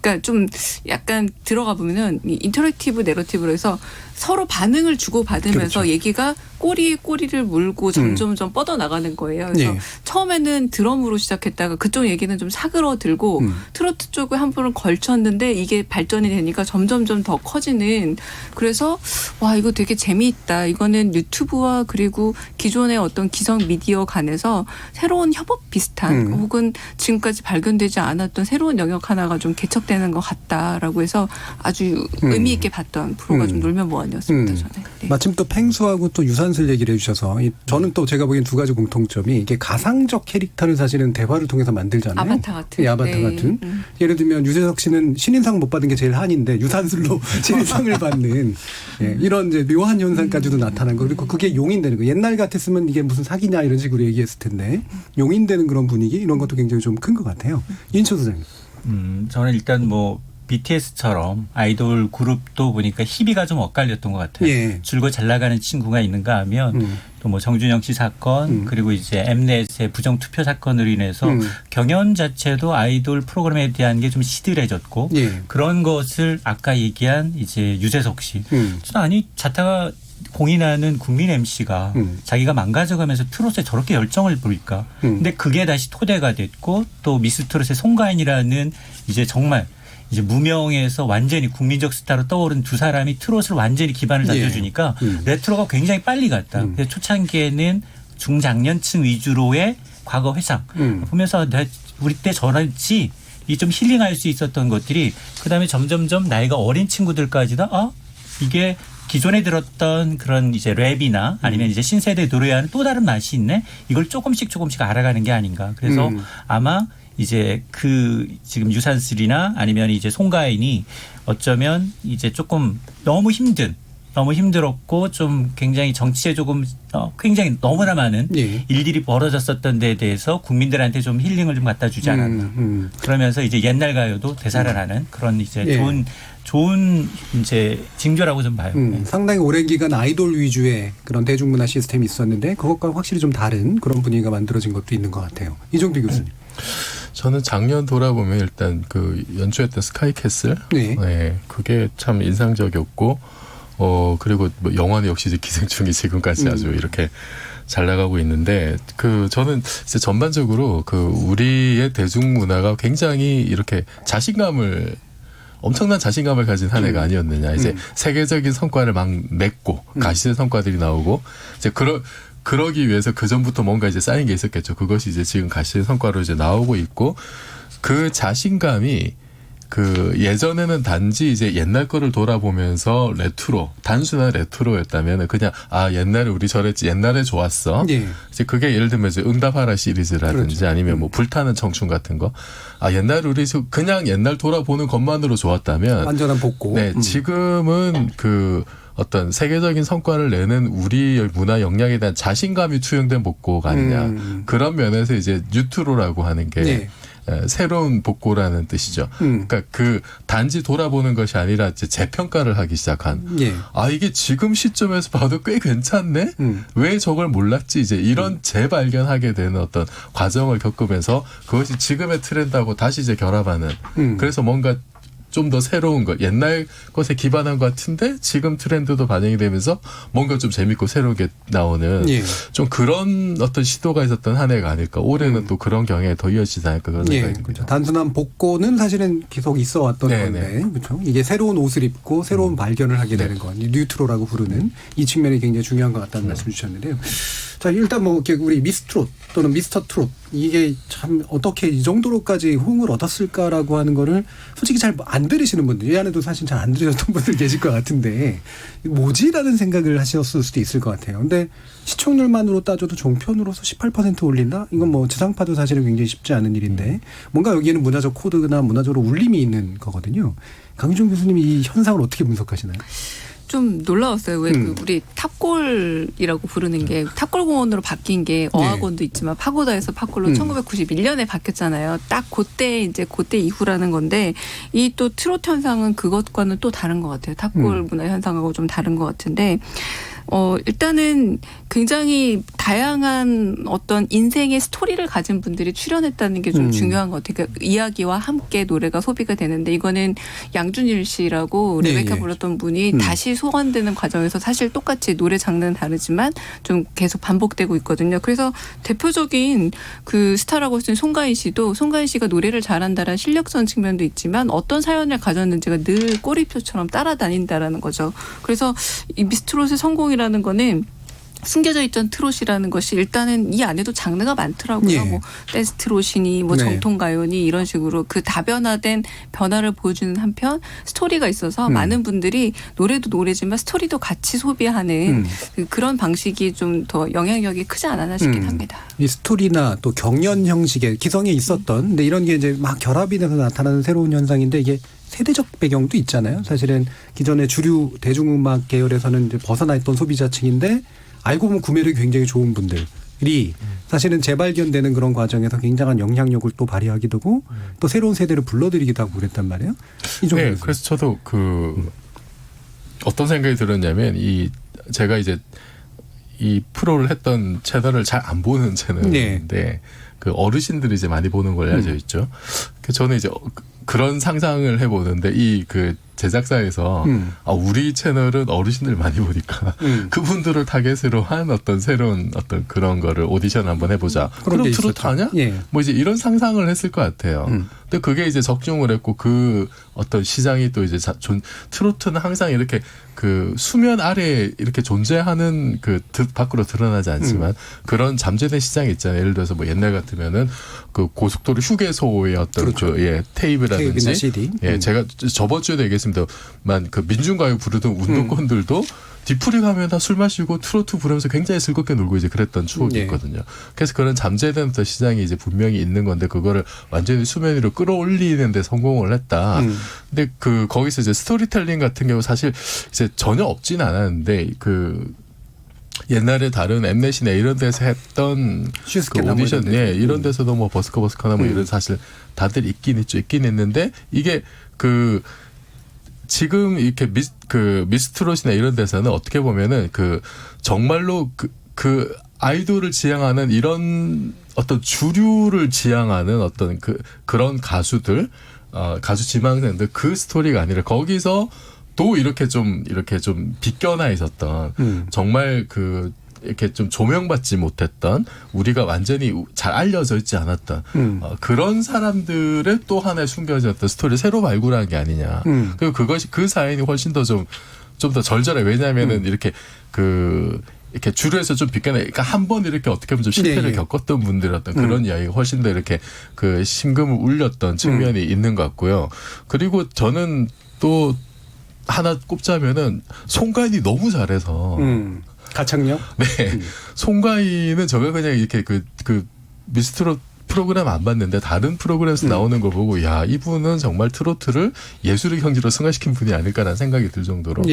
그러니까 좀 약간 들어가 보면은 인터랙티브 내러티브로 해서 서로 반응을 주고받으면서 얘기가 꼬리에 꼬리를 물고 점점점 뻗어나가는 거예요. 그래서 처음에는 드럼으로 시작했다가 그쪽 얘기는 좀 사그러들고 트로트 쪽에 한 번은 걸쳤는데 이게 발전이 되니까 점점점 더 커지는 그래서 와 이거 되게 재미있다. 이거는 유튜브와 그리고 기존의 어떤 기성 미디어 간에서 새로운 협업 비슷한 혹은 지금까지 발견되지 않았던 새로운 영역 하나가 좀 개척되는 것 같다라고 해서 아주 의미 있게 봤던 프로가 좀 놀면 뭐하니였습니다. 저는. 마침 또 팽수하고 또 유산슬 얘기를 해주셔서 저는 또 제가 보기엔 두 가지 공통점이 이게 가상적 캐릭터를 사실은 대화를 통해서 만들잖아요. 아바타 같은. 아바타 같은. 예를 들면 유재석 씨는 신인상 못 받은 게 제일 한인데 유산슬로 신인상을 받는 이런 이제 묘한 현상까지도 나타난 거. 그리고 그게 용인되는 거. 옛날 같았으면 이게 무슨 사기냐 이런 식으로 얘기했을 텐데 용인되는 그런 분위기 이런 것도 굉장히 좀 큰 것 같아요. 인천 소장님. 저는 일단 뭐 BTS처럼 아이돌 그룹도 보니까 희비가 좀 엇갈렸던 것 같아요. 줄곧 잘 나가는 친구가 있는가 하면 또 뭐 정준영 씨 사건 그리고 이제 엠넷의 부정 투표 사건으로 인해서 경연 자체도 아이돌 프로그램에 대한 게 좀 시들해졌고 그런 것을 아까 얘기한 이제 유재석 씨. 아니 자타가 공인하는 국민 MC가 자기가 망가져가면서 트롯에 저렇게 열정을 보일까. 근데 그게 다시 토대가 됐고 또 미스트롯의 송가인이라는 이제 정말 이제 무명에서 완전히 국민적 스타로 떠오른 두 사람이 트롯을 완전히 기반을 다져주니까 레트로가 굉장히 빨리 갔다. 그래서 초창기에는 중장년층 위주로의 과거 회상 보면서 우리 때 저랬지 이 좀 힐링할 수 있었던 것들이 그다음에 점점점 나이가 어린 친구들까지도 이게 기존에 들었던 그런 이제 랩이나 아니면 이제 신세대 노래와는 또 다른 맛이 있네. 이걸 조금씩 알아가는 게 아닌가. 그래서 아마 이제 그 지금 유산슬이나 아니면 이제 송가인이 어쩌면 이제 조금 너무 힘들었고 좀 굉장히 정치에 조금 굉장히 너무나 많은 일들이 벌어졌었던 데에 대해서 국민들한테 좀 힐링을 좀 갖다 주지 않았나. 그러면서 이제 옛날 가요도 되살아나는 그런 이제 좋은 이제 징조라고 좀 봐요. 상당히 오랜 기간 아이돌 위주의 그런 대중문화 시스템이 있었는데 그것과 확실히 좀 다른 그런 분위기가 만들어진 것도 있는 것 같아요. 이종필 교수님. 저는 작년 돌아보면 일단 그 연주했던 스카이캐슬, 그게 참 인상적이었고, 그리고 뭐 영화는 역시 기생충이 지금까지 아주 이렇게 잘 나가고 있는데, 저는 이제 전반적으로 우리의 대중문화가 굉장히 이렇게 엄청난 자신감을 가진 한 해가 아니었느냐. 이제 세계적인 성과를 막 맺고 가시의 성과들이 나오고 이제 그러기 위해서 그 전부터 뭔가 이제 쌓인 게 있었겠죠. 그것이 이제 지금 가시의 성과로 이제 나오고 있고 그 자신감이 예전에는 단지 이제 옛날 거를 돌아보면서 단순한 레트로였다면 그냥 옛날에 우리 저랬지 옛날에 좋았어. 이제 그게 예를 들면 이제 응답하라 시리즈라든지 아니면 뭐 불타는 청춘 같은 거. 옛날 우리 그냥 옛날 돌아보는 것만으로 좋았다면 완전한 복고. 지금은 어떤 세계적인 성과를 내는 우리의 문화 역량에 대한 자신감이 투영된 복고가 아니냐. 그런 면에서 이제 뉴트로라고 하는 게 새로운 복고라는 뜻이죠. 그러니까 단지 돌아보는 것이 아니라 이제 재평가를 하기 시작한. 이게 지금 시점에서 봐도 꽤 괜찮네. 왜 저걸 몰랐지? 이제 이런 재발견하게 되는 어떤 과정을 겪으면서 그것이 지금의 트렌드하고 다시 이제 결합하는. 그래서 뭔가 좀 더 새로운 것, 옛날 것에 기반한 것 같은데 지금 트렌드도 반영이 되면서 뭔가 좀 재밌고 새롭게 나오는 좀 그런 어떤 시도가 있었던 한 해가 아닐까. 올해는 또 그런 경향이 더 이어지지 않을까 그런 생각이 듭니다. 그렇죠. 단순한 복고는 사실은 계속 있어 왔던 건데 그렇죠? 이게 새로운 옷을 입고 새로운 발견을 하게 되는 것. 뉴트로라고 부르는 이 측면이 굉장히 중요한 것 같다는 말씀 주셨는데요. 자, 일단 뭐 이렇게 우리 미스트롯 또는 미스터 트롯 이게 참 어떻게 이 정도로까지 호응을 얻었을까라고 하는 거를 솔직히 잘 안 들으시는 분들, 이 안에도 사실 잘 안 들으셨던 분들 계실 것 같은데 뭐지라는 생각을 하셨을 수도 있을 것 같아요. 근데 시청률만으로 따져도 종편으로서 18% 올린다? 이건 뭐 지상파도 사실은 굉장히 쉽지 않은 일인데 뭔가 여기에는 문화적 코드나 문화적으로 울림이 있는 거거든요. 강유정 교수님이 이 현상을 어떻게 분석하시나요? 좀 놀라웠어요. 왜 그 우리 탑골이라고 부르는 게 탑골공원으로 바뀐 게 어학원도 있지만 파고다에서 팝골로 1991년에 바뀌었잖아요. 딱 그때 이후라는 건데 이 또 트로트 현상은 그것과는 또 다른 것 같아요. 탑골 문화 현상하고 좀 다른 것 같은데 일단은 굉장히 다양한 어떤 인생의 스토리를 가진 분들이 출연했다는 게 좀 중요한 것 같아요. 그러니까 이야기와 함께 노래가 소비가 되는데 이거는 양준일 씨라고 레베카 불렀던 분이 다시 소환되는 과정에서 사실 똑같이 노래 장르는 다르지만 좀 계속 반복되고 있거든요. 그래서 대표적인 그 스타라고 할 수 있는 송가인 씨가 노래를 잘한다라는 실력적인 측면도 있지만 어떤 사연을 가졌는지가 늘 꼬리표처럼 따라다닌다라는 거죠. 그래서 이 미스트롯의 성공이라는 거는 숨겨져 있던 트롯이라는 것이 일단은 이 안에도 장르가 많더라고요. 뭐 댄스 트롯이니 뭐 정통 가요니 이런 식으로 그 다변화된 변화를 보여주는 한편 스토리가 있어서 많은 분들이 노래도 노래지만 스토리도 같이 소비하는 그런 방식이 좀 더 영향력이 크지 않았나 싶긴 합니다. 이 스토리나 또 경연 형식의 기성에 있었던 근데 이런 게 이제 막 결합이 돼서 나타나는 새로운 현상인데 이게 세대적 배경도 있잖아요. 사실은 기존의 주류 대중음악 계열에서는 이제 벗어나 있던 소비자층인데 알고 보면 구매력이 굉장히 좋은 분들이 사실은 재발견되는 그런 과정에서 굉장한 영향력을 또 발휘하기도 하고 또 새로운 세대를 불러들이기도 하고 그랬단 말이에요. 네, 그래서 저도 어떤 생각이 들었냐면 제가 이제 이 프로를 했던 채널을 잘 안 보는 채널인데 그 어르신들이 이제 많이 보는 걸 알려져 있죠. 그래서 저는 이제 그런 상상을 해보는데 그 제작사에서 우리 채널은 어르신들 많이 보니까 그분들을 타겟으로 한 어떤 새로운 어떤 그런 거를 오디션 한번 해보자. 그럼 트로트 하냐? 뭐 이제 이런 상상을 했을 것 같아요. 근데 그게 이제 적중을 했고 그 어떤 시장이 또 이제 트로트는 항상 이렇게 그 수면 아래에 이렇게 존재하는 그 밖으로 드러나지 않지만 그런 잠재된 시장이 있잖아요. 예를 들어서 뭐 옛날 같으면은 그 고속도로 휴게소의 어떤 테이프라든지 CD. 제가 저번 주에도 얘기했습니다만 그 민중가요 부르던 운동권들도 뒤풀이 가면 다 술 마시고 트로트 부르면서 굉장히 즐겁게 놀고 이제 그랬던 추억이 있거든요. 그래서 그런 잠재된 어떤 시장이 이제 분명히 있는 건데 그거를 완전히 수면 위로 끌어올리는 데 성공을 했다. 근데 거기서 이제 스토리텔링 같은 경우 사실 이제 전혀 없진 않았는데 옛날에 다른 엠넷이나 이런 데서 했던 그 오디션, 이런 데서도 뭐 버스커나 뭐 이런 사실 다들 있긴 있는데 이게 지금 이렇게 미스트롯이나 이런 데서는 어떻게 보면은 정말로 그 아이돌을 지향하는 이런 어떤 주류를 지향하는 어떤 그런 가수들, 가수 지망생들 그 스토리가 아니라 거기서 또 이렇게 좀 비껴나 있었던 정말 이렇게 좀 조명받지 못했던 우리가 완전히 잘 알려져 있지 않았던 그런 사람들의 또 하나의 숨겨졌던 스토리를 새로 발굴한 게 아니냐. 그리고 그것이 그 사연이 훨씬 더 좀 더 절절해. 왜냐하면은 이렇게 주류에서 좀 비껴나, 그러니까 한 번 이렇게 어떻게 보면 좀 실패를 겪었던 분들의 어떤 그런 이야기가 훨씬 더 이렇게 심금을 울렸던 측면이 있는 것 같고요. 그리고 저는 또 하나 꼽자면은 송가인이 너무 잘해서. 가창력? 네. 송가인은 제가 그냥 이렇게 미스트롯 프로그램 안 봤는데 다른 프로그램에서 나오는 거 보고 이분은 정말 트로트를 예술의 경지로 승화시킨 분이 아닐까라는 생각이 들 정도로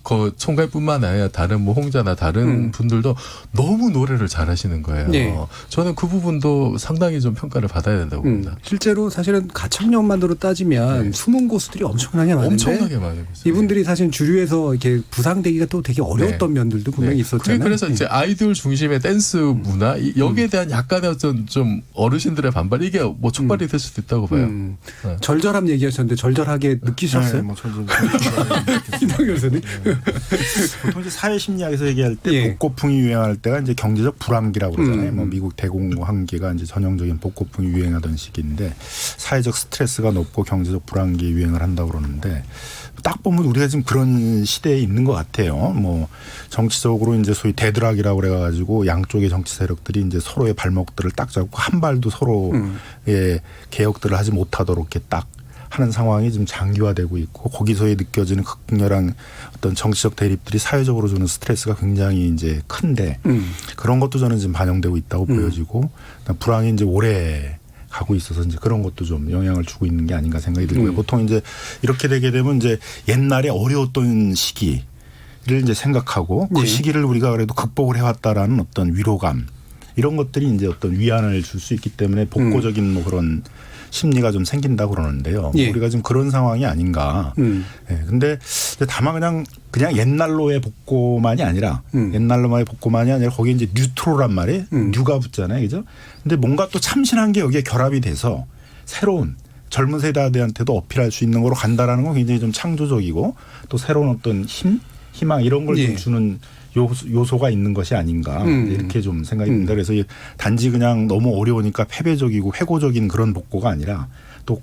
그 송가인뿐만 아니라 다른 뭐 홍자나 다른 분들도 너무 노래를 잘하시는 거예요. 저는 그 부분도 상당히 좀 평가를 받아야 된다고 봅니다. 실제로 사실은 가창력만으로 따지면 숨은 고수들이 엄청나게 많은데 이분들이 사실 주류에서 이렇게 부상되기가 또 되게 어려웠던 면들도 분명히 있었잖아요. 그래서 이제 아이돌 중심의 댄스 문화 여기에 대한 약간의 어떤 좀 어르신들의 반발 이게 뭐 촉발이 될 수도 있다고 봐요. 절절함 얘기하셨는데 절절하게 느끼셨어요? 뭐 저도 이동 교수님. 보통 이제 사회 심리학에서 얘기할 때 복고풍이 유행할 때가 이제 경제적 불황기라고 그러잖아요. 뭐 미국 대공황기가 이제 전형적인 복고풍이 유행하던 시기인데 사회적 스트레스가 높고 경제적 불황기 유행을 한다고 그러는데 딱 보면 우리가 지금 그런 시대에 있는 것 같아요. 뭐 정치적으로 이제 소위 대드락이라고 그래가지고 양쪽의 정치 세력들이 이제 서로의 발목들을 딱 잡고 한 발도 서로의 개혁들을 하지 못하도록 이렇게 딱 하는 상황이 지금 장기화되고 있고 거기서에 느껴지는 극렬한 어떤 정치적 대립들이 사회적으로 주는 스트레스가 굉장히 이제 큰데 그런 것도 저는 지금 반영되고 있다고 보여지고 불황이 이제 오래 가고 있어서 이제 그런 것도 좀 영향을 주고 있는 게 아닌가 생각이 들고요. 보통 이제 이렇게 되게 되면 이제 옛날에 어려웠던 시기를 이제 생각하고 그 시기를 우리가 그래도 극복을 해왔다라는 어떤 위로감 이런 것들이 이제 어떤 위안을 줄 수 있기 때문에 복고적인 뭐 그런 심리가 좀 생긴다고 그러는데요. 우리가 지금 그런 상황이 아닌가. 근데 다만 그냥 옛날로의 복고만이 아니라 옛날로만의 복고만이 아니라 거기에 이제 뉴트로란 말이 뉴가 붙잖아요. 그죠? 근데 뭔가 또 참신한 게 여기에 결합이 돼서 새로운 젊은 세대한테도 어필할 수 있는 거로 간다라는 건 굉장히 좀 창조적이고 또 새로운 어떤 희망 이런 걸 좀 주는 요소가 있는 것이 아닌가 이렇게 좀 생각이 듭니다. 그래서 단지 그냥 너무 어려우니까 패배적이고 회고적인 그런 복고가 아니라 또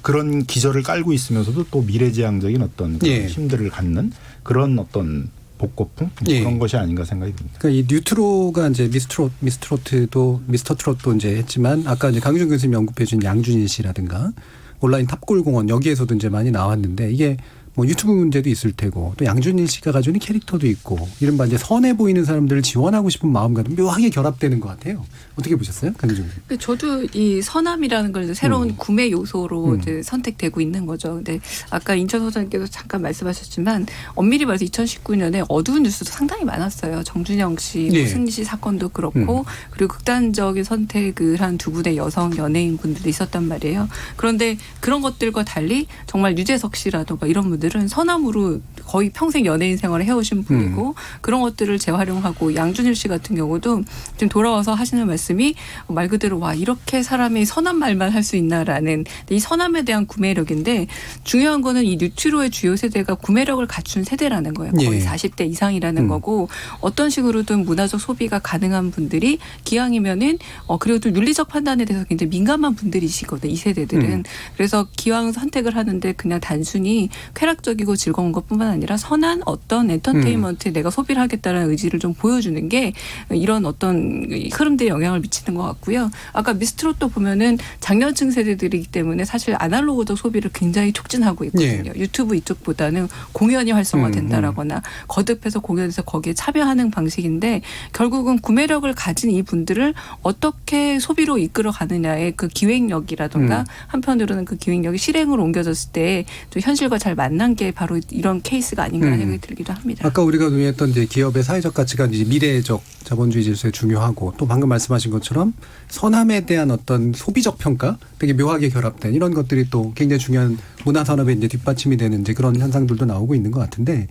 그런 기저를 깔고 있으면서도 또 미래지향적인 어떤 그런 힘들을 갖는 그런 어떤 복고풍 그런 것이 아닌가 생각이 듭니다. 그러니까 이 뉴트로가 이제 미스터 트롯도 이제 했지만 아까 이제 강유정 교수님이 언급해 준 양준일 씨라든가 온라인 탑골공원 여기에서도 이제 많이 나왔는데 이게 뭐 유튜브 문제도 있을 테고 또 양준일 씨가 가지고 있는 캐릭터도 있고 이른바 이제 선해 보이는 사람들을 지원하고 싶은 마음과도 묘하게 결합되는 것 같아요. 어떻게 보셨어요? 강유정 교수님. 저도 이 선함이라는 걸 새로운 구매 요소로 이제 선택되고 있는 거죠. 근데 아까 인천 소장님께서 잠깐 말씀하셨지만 엄밀히 말해서 2019년에 어두운 뉴스도 상당히 많았어요. 정준영 씨, 승리 씨 사건도 그렇고 그리고 극단적인 선택을 한 두 분의 여성 연예인 분들이 있었단 말이에요. 그런데 그런 것들과 달리 정말 유재석 씨라든가 이런 분들은 선함으로 거의 평생 연예인 생활을 해오신 분이고 그런 것들을 재활용하고 양준일 씨 같은 경우도 지금 돌아와서 하시는 말씀이 말 그대로 와 이렇게 사람이 선한 말만 할 수 있나라는 이 선함에 대한 구매력인데 중요한 거는 이 뉴트로의 주요 세대가 구매력을 갖춘 세대라는 거예요. 거의 40대 이상이라는 거고 어떤 식으로든 문화적 소비가 가능한 분들이 기왕이면은 그리고 또 윤리적 판단에 대해서 굉장히 민감한 분들이시거든요. 이 세대들은. 그래서 기왕 선택을 하는데 그냥 단순히 쾌락적이고 즐거운 것뿐만 아니라 선한 어떤 엔터테인먼트에 내가 소비를 하겠다는 의지를 좀 보여주는 게 이런 어떤 흐름들에 영향을 미치는 것 같고요. 아까 미스트롯도 보면은 장년층 세대들이기 때문에 사실 아날로그적 소비를 굉장히 촉진하고 있거든요. 유튜브 이쪽보다는 공연이 활성화된다라거나 거듭해서 공연에서 거기에 참여하는 방식인데 결국은 구매력을 가진 이 분들을 어떻게 소비로 이끌어 가느냐의 그 기획력이라든가 한편으로는 그 기획력이 실행으로 옮겨졌을 때 좀 현실과 잘 만난 게 바로 이런 케이스가 아닌가 생각이 들기도 합니다. 아까 우리가 논의했던 이제 기업의 사회적 가치가 이제 미래적 자본주의 질서에 중요하고 또 방금 말씀하신 것처럼 선함에 대한 어떤 소비적 평가 되게 묘하게 결합된 이런 것들이 또 굉장히 중요한 문화 산업에 이제 뒷받침이 되는 이제 그런 현상들도 나오고 있는 것 같은데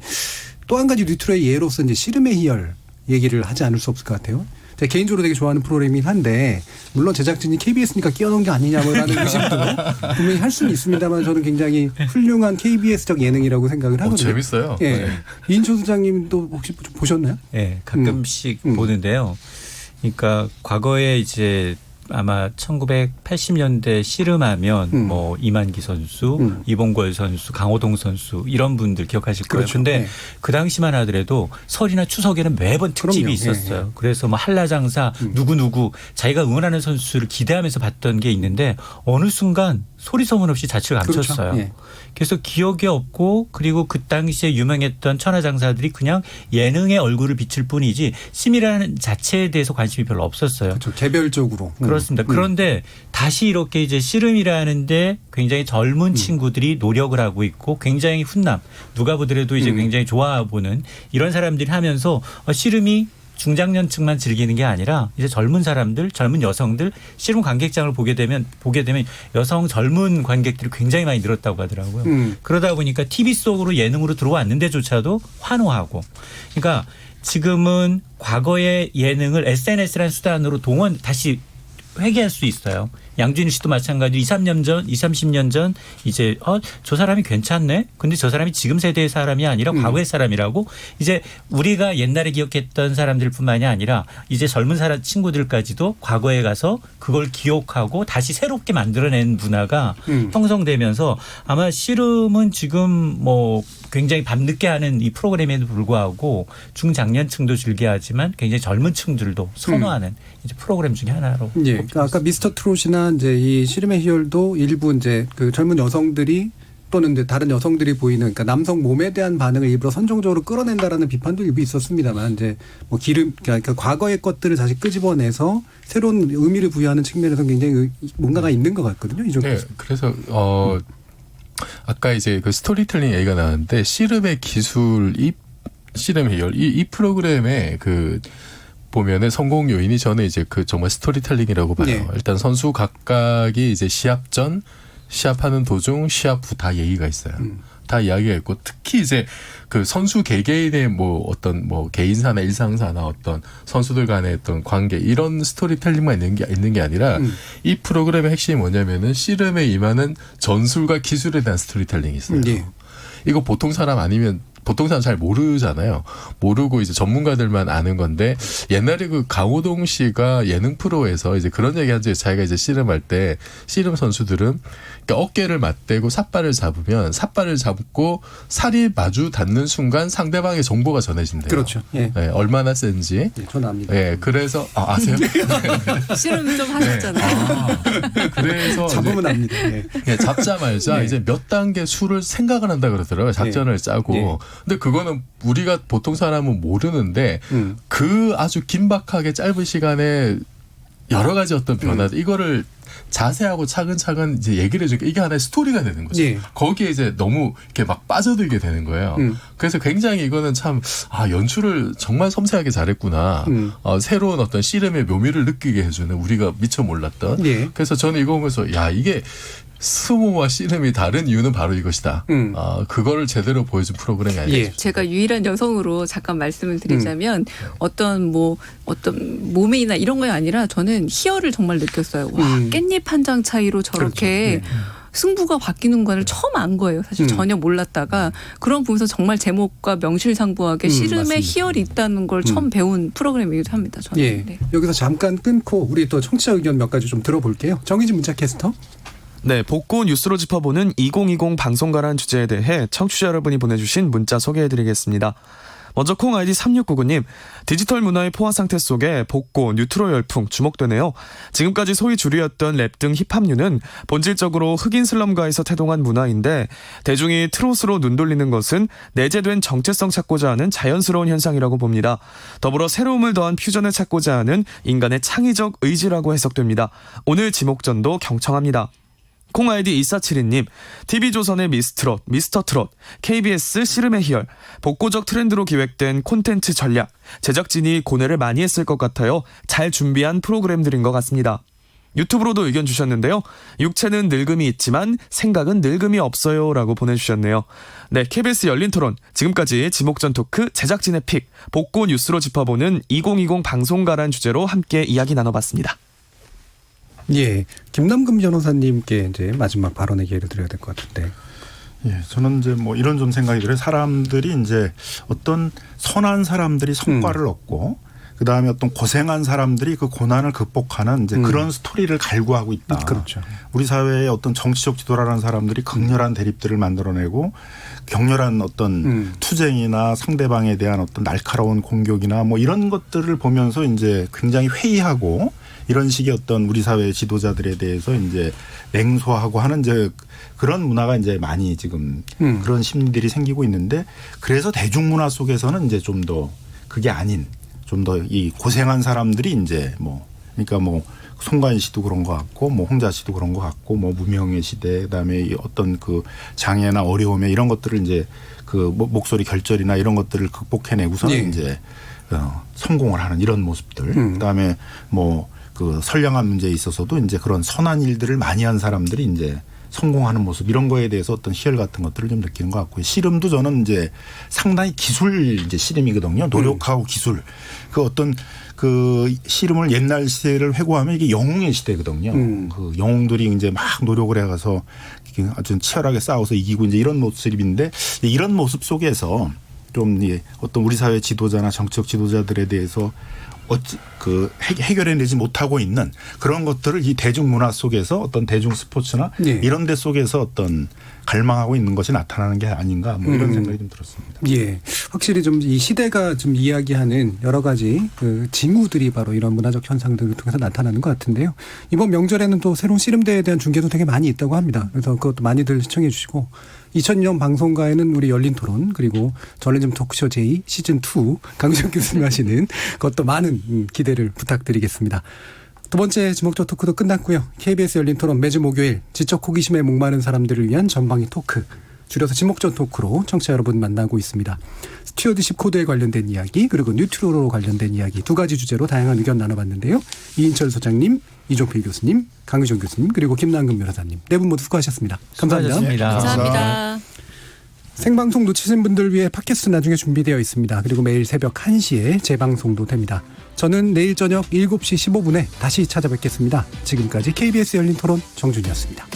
또 한 가지 뉴트로의 예로서 이제 씨름의 희열 얘기를 하지 않을 수 없을 것 같아요. 제가 개인적으로 되게 좋아하는 프로그램이긴 한데 물론 제작진이 KBS니까 끼워놓은 게 아니냐라는 의심도 분명히 할 수는 있습니다만 저는 굉장히 훌륭한 KBS적 예능이라고 생각을 하거든요. 재밌어요. 이인초 소장님도 혹시 보셨나요? 네, 가끔씩 보는데요. 그러니까 과거에 이제 아마 1980년대 씨름하면 뭐 이만기 선수, 이봉걸 선수, 강호동 선수 이런 분들 기억하실 거예요. 그런데 그 당시만 하더라도 설이나 추석에는 매번 특집이 있었어요. 그래서 뭐 한라장사 누구누구 자기가 응원하는 선수를 기대하면서 봤던 게 있는데 어느 순간 소리 소문 없이 자취를 감췄어요. 그래서 기억이 없고 그리고 그 당시에 유명했던 천하장사들이 그냥 예능의 얼굴을 비칠 뿐이지 심이라는 자체에 대해서 관심이 별로 없었어요. 그렇죠. 개별적으로. 그렇습니다. 그런데 다시 이렇게 이제 씨름이라는데 굉장히 젊은 친구들이 노력을 하고 있고 굉장히 훈남 누가 보더라도 이제 굉장히 좋아보는 이런 사람들이 하면서 씨름이 중장년층만 즐기는 게 아니라 이제 젊은 사람들, 젊은 여성들 씨름 관객장을 보게 되면 여성 젊은 관객들이 굉장히 많이 늘었다고 하더라고요. 그러다 보니까 TV 속으로 예능으로 들어왔는데조차도 환호하고. 그러니까 지금은 과거의 예능을 SNS라는 수단으로 다시 회귀할 수 있어요. 양준일 씨도 마찬가지로 30년 전 이제 저 사람이 괜찮네. 근데 저 사람이 지금 세대의 사람이 아니라 과거의 사람이라고 이제 우리가 옛날에 기억했던 사람들뿐만이 아니라 이제 젊은 친구들까지도 과거에 가서 그걸 기억하고 다시 새롭게 만들어낸 문화가 형성되면서 아마 씨름은 지금 뭐 굉장히 밤늦게 하는 이 프로그램에도 불구하고 중장년층도 즐겨하지만 굉장히 젊은 층들도 선호하는 이제 프로그램 중에 하나로. 예. 그러니까 아까 미스터 트롯이나 이제 이 씨름의 희열도 일부 이제 그 젊은 여성들이 또는 이제 다른 여성들이 보이는 그러니까 남성 몸에 대한 반응을 일부러 선정적으로 끌어낸다라는 비판도 일부 있었습니다만 이제 뭐 그러니까 과거의 것들을 다시 끄집어내서 새로운 의미를 부여하는 측면에서 굉장히 뭔가가 있는 것 같거든요. 이 정도. 네. 그래서 아까 이제 그 스토리텔링 얘기가 나왔는데 씨름의 기술 씨름의 희열 이 프로그램에 그 보면은 성공 요인이 저는 이제 그 정말 스토리텔링이라고 봐요. 네. 일단 선수 각각이 이제 시합 전, 시합하는 도중, 시합 후 다 얘기가 있어요. 다 이야기가 있고 특히 이제 그 선수 개개인의 뭐 어떤 뭐 개인사나 일상사나 어떤 선수들 간의 어떤 관계 이런 스토리텔링만 있는 게 아니라 이 프로그램의 핵심이 뭐냐면은 씨름에 임하는 전술과 기술에 대한 스토리텔링이 있어요. 네. 이거 보통 사람 아니면 보통 사람 잘 모르잖아요. 모르고 이제 전문가들만 아는 건데 옛날에 그 강호동 씨가 예능 프로에서 이제 그런 얘기 한 적이 자기가 이제 씨름할 때 씨름 선수들은 그러니까 어깨를 맞대고 삿발을 잡으면 삿발을 잡고 살이 마주 닿는 순간 상대방의 정보가 전해진대요. 그렇죠. 예. 네, 얼마나 센지. 예, 저는 압니다. 예, 그래서 아세요? 씨름 좀 하셨잖아요. 그래서 잡으면 압니다. 예. 예, 잡자마자 네. 이제 몇 단계 수를 생각을 한다 그러더라고요. 작전을 짜고. 네. 근데 그거는 우리가 보통 사람은 모르는데 그 아주 긴박하게 짧은 시간에 여러 가지 어떤 변화들 이거를 자세하고 차근차근 이제 얘기를 해주니까 이게 하나의 스토리가 되는 거죠. 예. 거기에 이제 너무 이렇게 막 빠져들게 되는 거예요. 그래서 굉장히 이거는 참 연출을 정말 섬세하게 잘했구나. 새로운 어떤 씨름의 묘미를 느끼게 해주는 우리가 미처 몰랐던. 예. 그래서 저는 이거 보면서 이게 스모와 씨름이 다른 이유는 바로 이것이다. 그거를 제대로 보여준 프로그램이 아니죠. 예. 제가 유일한 여성으로 잠깐 말씀을 드리자면 어떤 몸이나 이런 게 아니라 저는 희열을 정말 느꼈어요. 와, 깻잎 한 장 차이로 저렇게 그렇죠. 승부가 바뀌는 거를 처음 안 거예요. 사실 전혀 몰랐다가 그런 부분에서 정말 제목과 명실상부하게 씨름의 맞습니다. 희열이 있다는 걸 처음 배운 프로그램이기도 합니다. 저는. 예. 네. 여기서 잠깐 끊고 우리 또 청취자 의견 몇 가지 좀 들어볼게요. 정의진 문자 캐스터. 네, 복고 뉴스로 짚어보는 2020 방송가라는 주제에 대해 청취자 여러분이 보내주신 문자 소개해드리겠습니다. 먼저 콩 아이디 3699님, 디지털 문화의 포화 상태 속에 복고, 뉴트로 열풍 주목되네요. 지금까지 소위 주류였던 랩 등 힙합류는 본질적으로 흑인 슬럼가에서 태동한 문화인데 대중이 트롯으로 눈 돌리는 것은 내재된 정체성 찾고자 하는 자연스러운 현상이라고 봅니다. 더불어 새로움을 더한 퓨전을 찾고자 하는 인간의 창의적 의지라고 해석됩니다. 오늘 지목전도 경청합니다. 콩 아이디 2472님, TV조선의 미스트롯, 미스터트롯, KBS 씨름의 희열, 복고적 트렌드로 기획된 콘텐츠 전략, 제작진이 고뇌를 많이 했을 것 같아요. 잘 준비한 프로그램들인 것 같습니다. 유튜브로도 의견 주셨는데요. 육체는 늙음이 있지만 생각은 늙음이 없어요 라고 보내주셨네요. 네, KBS 열린 토론, 지금까지 지목전 토크 제작진의 픽, 복고 뉴스로 짚어보는 2020 방송가란 주제로 함께 이야기 나눠봤습니다. 예, 김남금 변호사님께 이제 마지막 발언의 기회를 드려야 될 것 같은데. 예, 저는 이제 뭐 이런 좀 생각이 들어요. 사람들이 이제 어떤 선한 사람들이 성과를 얻고 그 다음에 어떤 고생한 사람들이 그 고난을 극복하는 이제 그런 스토리를 갈구하고 있다. 그렇죠. 우리 사회의 어떤 정치적 지도라는 사람들이 극렬한 대립들을 만들어내고 격렬한 어떤 투쟁이나 상대방에 대한 어떤 날카로운 공격이나 뭐 이런 것들을 보면서 이제 굉장히 회의하고 이런 식의 어떤 우리 사회 지도자들에 대해서 이제 냉소하고 하는 이제 그런 문화가 이제 많이 지금 그런 심리들이 생기고 있는데 그래서 대중문화 속에서는 이제 좀 더 그게 아닌 좀 더 이 고생한 사람들이 이제 뭐 그러니까 뭐 송가인 씨도 그런 것 같고 뭐 홍자 씨도 그런 것 같고 뭐 무명의 시대 그다음에 이 어떤 그 장애나 어려움에 이런 것들을 이제 그 목소리 결절이나 이런 것들을 극복해내고서는 예. 이제 성공을 하는 이런 모습들 그다음에 뭐 그 선량한 문제에 있어서도 이제 그런 선한 일들을 많이 한 사람들이 이제 성공하는 모습 이런 거에 대해서 어떤 희열 같은 것들을 좀 느끼는 것 같고요. 씨름도 저는 이제 상당히 기술 이제 씨름이거든요. 노력하고 기술. 그 어떤 그 씨름을 옛날 시대를 회고하면 이게 영웅의 시대거든요. 그 영웅들이 이제 막 노력을 해가서 아주 치열하게 싸워서 이기고 이제 이런 모습인데 이런 모습 속에서 좀 어떤 우리 사회 지도자나 정치적 지도자들에 대해서 해결해내지 못하고 있는 그런 것들을 이 대중문화 속에서 어떤 대중 스포츠나 이런 데 속에서 어떤 갈망하고 있는 것이 나타나는 게 아닌가 뭐 이런 생각이 좀 들었습니다. 예, 확실히 좀 이 시대가 좀 이야기하는 여러 가지 그 징후들이 바로 이런 문화적 현상들을 통해서 나타나는 것 같은데요. 이번 명절에는 또 새로운 씨름대회에 대한 중계도 되게 많이 있다고 합니다. 그래서 그것도 많이들 시청해 주시고 2002년 방송가에는 우리 열린 토론 그리고 저널리즘 토크쇼 J 시즌2 강주영 교수님 하시는 그것도 많은 기대를 부탁드리겠습니다. 두 번째 지목적 토크도 끝났고요. KBS 열린 토론 매주 목요일 지적 호기심에 목마른 사람들을 위한 전방위 토크 줄여서 지목적 토크로 청취자 여러분 만나고 있습니다. 스튜어드십 코드에 관련된 이야기 그리고 뉴트로로 관련된 이야기 두 가지 주제로 다양한 의견 나눠봤는데요. 이인철 소장님, 이종필 교수님, 강유정 교수님 그리고 김남근 변호사님 네 분 모두 수고하셨습니다. 감사합니다. 수고하셨습니다. 감사합니다. 생방송 놓치신 분들 위해 팟캐스트 나중에 준비되어 있습니다. 그리고 매일 새벽 1시에 재방송도 됩니다. 저는 내일 저녁 7시 15분에 다시 찾아뵙겠습니다. 지금까지 KBS 열린 토론 정준이었습니다.